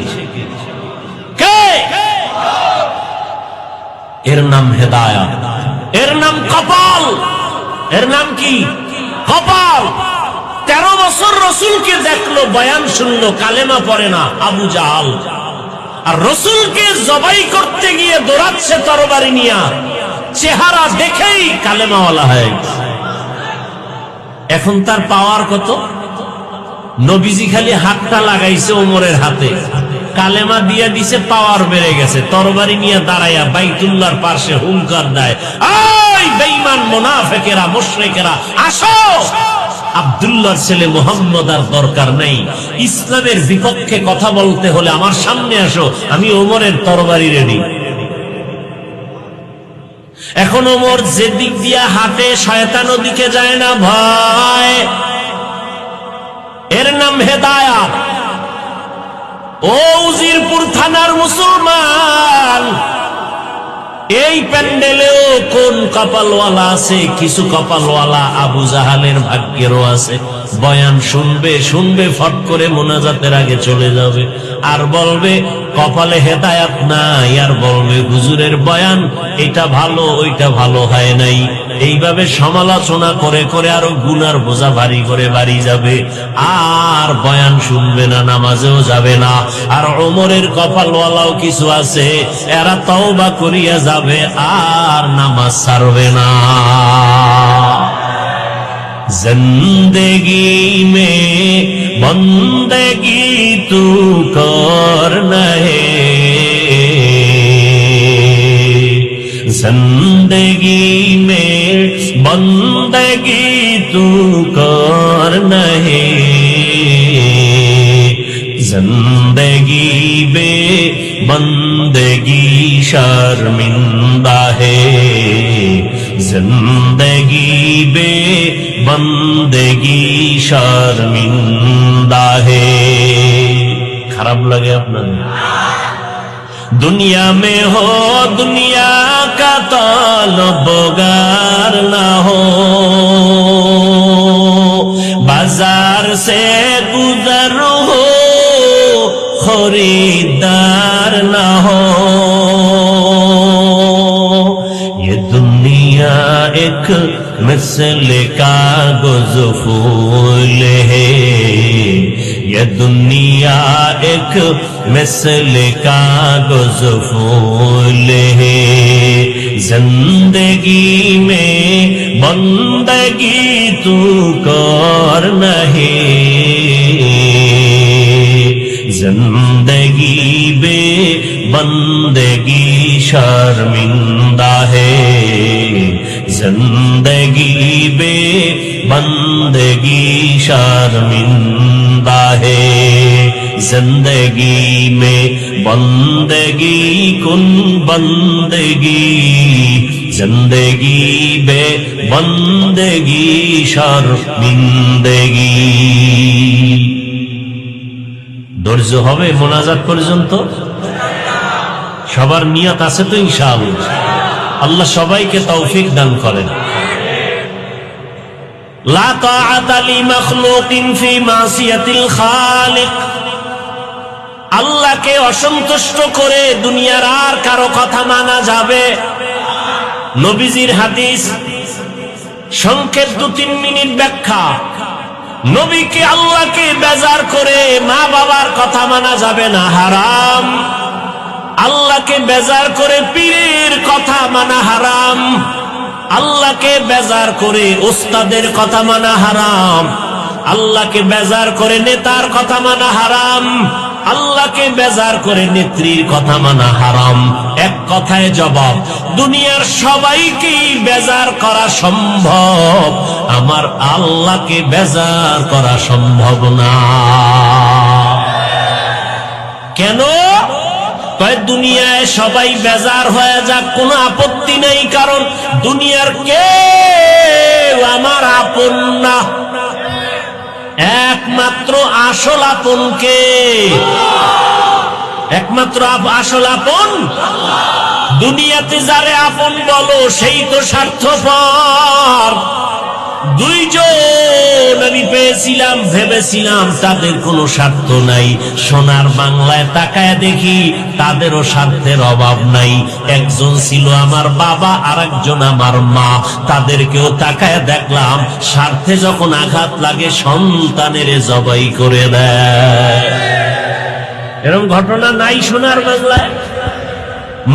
Speaker 1: এর নাম হেদায়াত, এর নাম কপাল, এর নাম কি? কপাল। 13 বছর রসুলকে দেখলো, বয়ান শুনলো, কালেমা পড়ে না আবু জাহাল, আর রসুলকে জবাই করতে গিয়ে দৌড়াচ্ছে তরবারি নিয়া, চেহারা দেখেই কালেমাওয়ালা হয়। এখন তার পাওয়ার কত? নবীজি খালি হাতটা লাগাইছে ওমরের হাতে, কালেমা দিয়ে দিছে, পাওয়ার বেড়ে গেছে। তরবারি নিয়ে দাঁড়াইয়া বাইতুল্লাহর পাশে হুঙ্কার দেয়, এই বেঈমান মুনাফিকেরা মুশরিকেরা আসো, আব্দুল্লাহর ছেলে মুহাম্মদ আর দরকার নেই। ইসলামের বিপক্ষে কথা বলতে হলে আমার সামনে আসো, আমি ওমরের তরবারি রেডি। এখন ওমর যেদিক দিয়া হাঁটে শয়তান ওদিকে যায় না ভয়। এর নাম হেদায়াত। ও উজিরপুর থানার মুসলমান, এই প্যান্ডেলেও কোন কপালওয়ালা আছে? কিছু কপালওয়ালা আবু জাহালের ভাগ্যেরও আছে। বয়ান শুনবে শুনবে, ফট করে মোনাজাতের আগে চলে যাবে, আর বলবে কপালে হেদায়াত নাই, আর বলবে হুজুরের বয়ান এটা ভালো ওইটা ভালো হয় নাই। এইভাবে সমালোচনা করে করে আরো গুনার বোঝা ভারী করে বাড়ি যাবে, আর বয়ান শুনবে না, নামাজেও যাবে না। আর ওমরের কপালওয়ালাও কিছু আছে, এরা তওবা করিয়া যাবে, আর নামাজ ছাড়বে না। जिंदगी में बंदगी तू करना है, जिंदगी में बंदगी तू करना है, जिंदगी बे बंदगी शर्मिंदा है, जिंदगी बे बंदगी शर्मिंदा है। खराब लगे अपना? दुनिया में हो दुनिया का तलबगार ना हो, बाजार से गुजर हो खरीदार ना हो, ये दुनिया एक मिसल कागज फूल है, ये दुनिया एक मिसल कागज फूल है, जिंदगी में बंदगी तू करना है, जिंदगी बे बंदगी शर्मिंदा है, जिंदगी बे बंदगी शर्मिंदा है, जिंदगी में बंदगी कुन बंदगी, जिंदगी बे बंदगी शर्मिंदगी। ধৈর্য হবে মোনাজাত পর্যন্ত? সবার নিয়ত আছে তো ইনশাআল্লাহ? আল্লাহ সবাইকে তৌফিক দান করেন। লা তাআতা লিমাখলুকিন ফি মাসিয়াতিল খালিক, আল্লাহকে অসন্তুষ্ট করে দুনিয়ার আর কারো কথা মানা যাবে? নবীজির হাদিস, সংক্ষেপ 2-3 মিনিট ব্যাখ্যা। নবীকে আল্লাহকে বেজার করে মা বাবার কথা মানা যাবে না, হারাম। আল্লাহকে বেজার করে পীরের কথা মানা হারাম, আল্লাহকে বেজার করে ওস্তাদের কথা মানা হারাম, আল্লাহকে বেজার করে নেতার কথা মানা হারাম, আল্লাহকে বেজার করে নেত্রীর কথা মানা হারাম। এক কথায় জবাব, দুনিয়ার সবাইকেই বেজার করা সম্ভব, আমার আল্লাহকে বেজার করা সম্ভব না। কেন? দুনিয়ায় সবাই বেজার হয়ে যাক, কোনো আপত্তি নেই, কারণ দুনিয়ার কেউ আমার আপন না। একমাত্র আসল আপন কে? একমাত্র আসল আপন দুনিয়াতে যারে আপন বলো সেই তো স্বার্থপর। দুইজন আমি পেয়েছিলাম, ভেবেছিলাম তাদের কোনো স্বার্থ নাই। সোনার বাংলায় তাকায় দেখি তাদেরও স্বার্থের অভাব নাই। একজন ছিল আমার বাবা, আর একজন আমার মা। তাদেরকেও তাকায় দেখলাম স্বার্থে যখন আঘাত লাগে সন্তানের জবাই করে দেয়। এরকম ঘটনা নাই সোনার বাংলায়?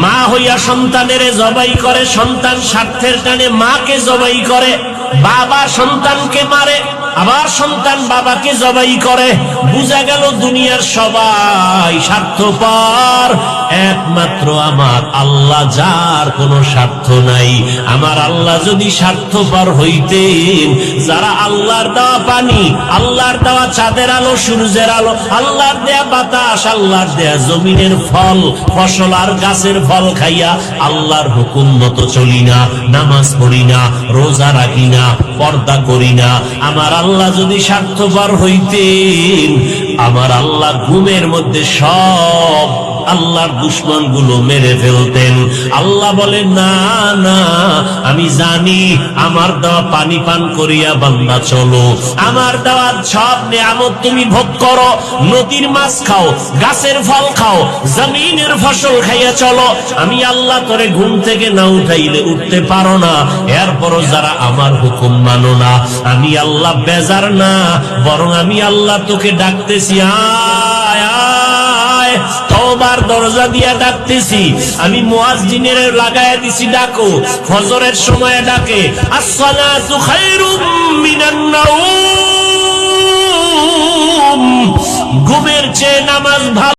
Speaker 1: মা হইয়া সন্তানের জবাই করে, সন্তান স্বার্থের টানে মাকে জবাই করে, বাবা সন্তানকে মারে, আবার সন্তান বাবাকে জবাই করে। বুঝা গেল দুনিয়ার সবাই স্বার্থপর, একমাত্র আমার আল্লাহ যার কোনো স্বার্থ নাই। আমার আল্লাহ যদি স্বার্থপর হইতেন, যারা আল্লাহর দেওয়া পানি, আল্লাহর দেওয়া চাঁদের আলো, সূর্যের আলো, আল্লাহর দেয়া বাতাস, আল্লাহর দেয়া জমিনের ফল ফসল আর গাছের ফল খাইয়া আল্লাহর হুকুম মতো চলি না, নামাজ পড়ি না, রোজা রাখি না, পর্দা করি না, আমার আল্লাহ যদি স্বার্থপর হইতেন, আমার আল্লাহ ঘুমের মধ্যে সব আল্লাহর দুশ্মন গুলো মেরে ফেলতেন। আল্লাহ বলে না না, আমি জানি আমার দেওয়া পানি পান করিয়া বান্দা চলো, আমার দেওয়ার সব নিয়ামত তুমি ভোগ করো, নদীর মাছ খাও, গাছের ফল খাও, জমিনের ফসল খাইয়া চলো। আমি আল্লাহ তোরে ঘুম থেকে না উঠাইলে উঠতে পারো না, এরপরও যারা আমার হুকুম মানো না, আমি আল্লাহ বেজার না, বরং আমি আল্লাহ তোকে ডাকতেছি, আয় আয়, তওবার দরজা দিয়া ডাকতেছি। আমি মুয়াজ্জিনের লাগায়া দিছি ডাকো, ফজরের সময় ডাকে, আসসালাতু খায়রুম মিনান নাওম, ঘুমের চেয়ে নামাজ ভালো।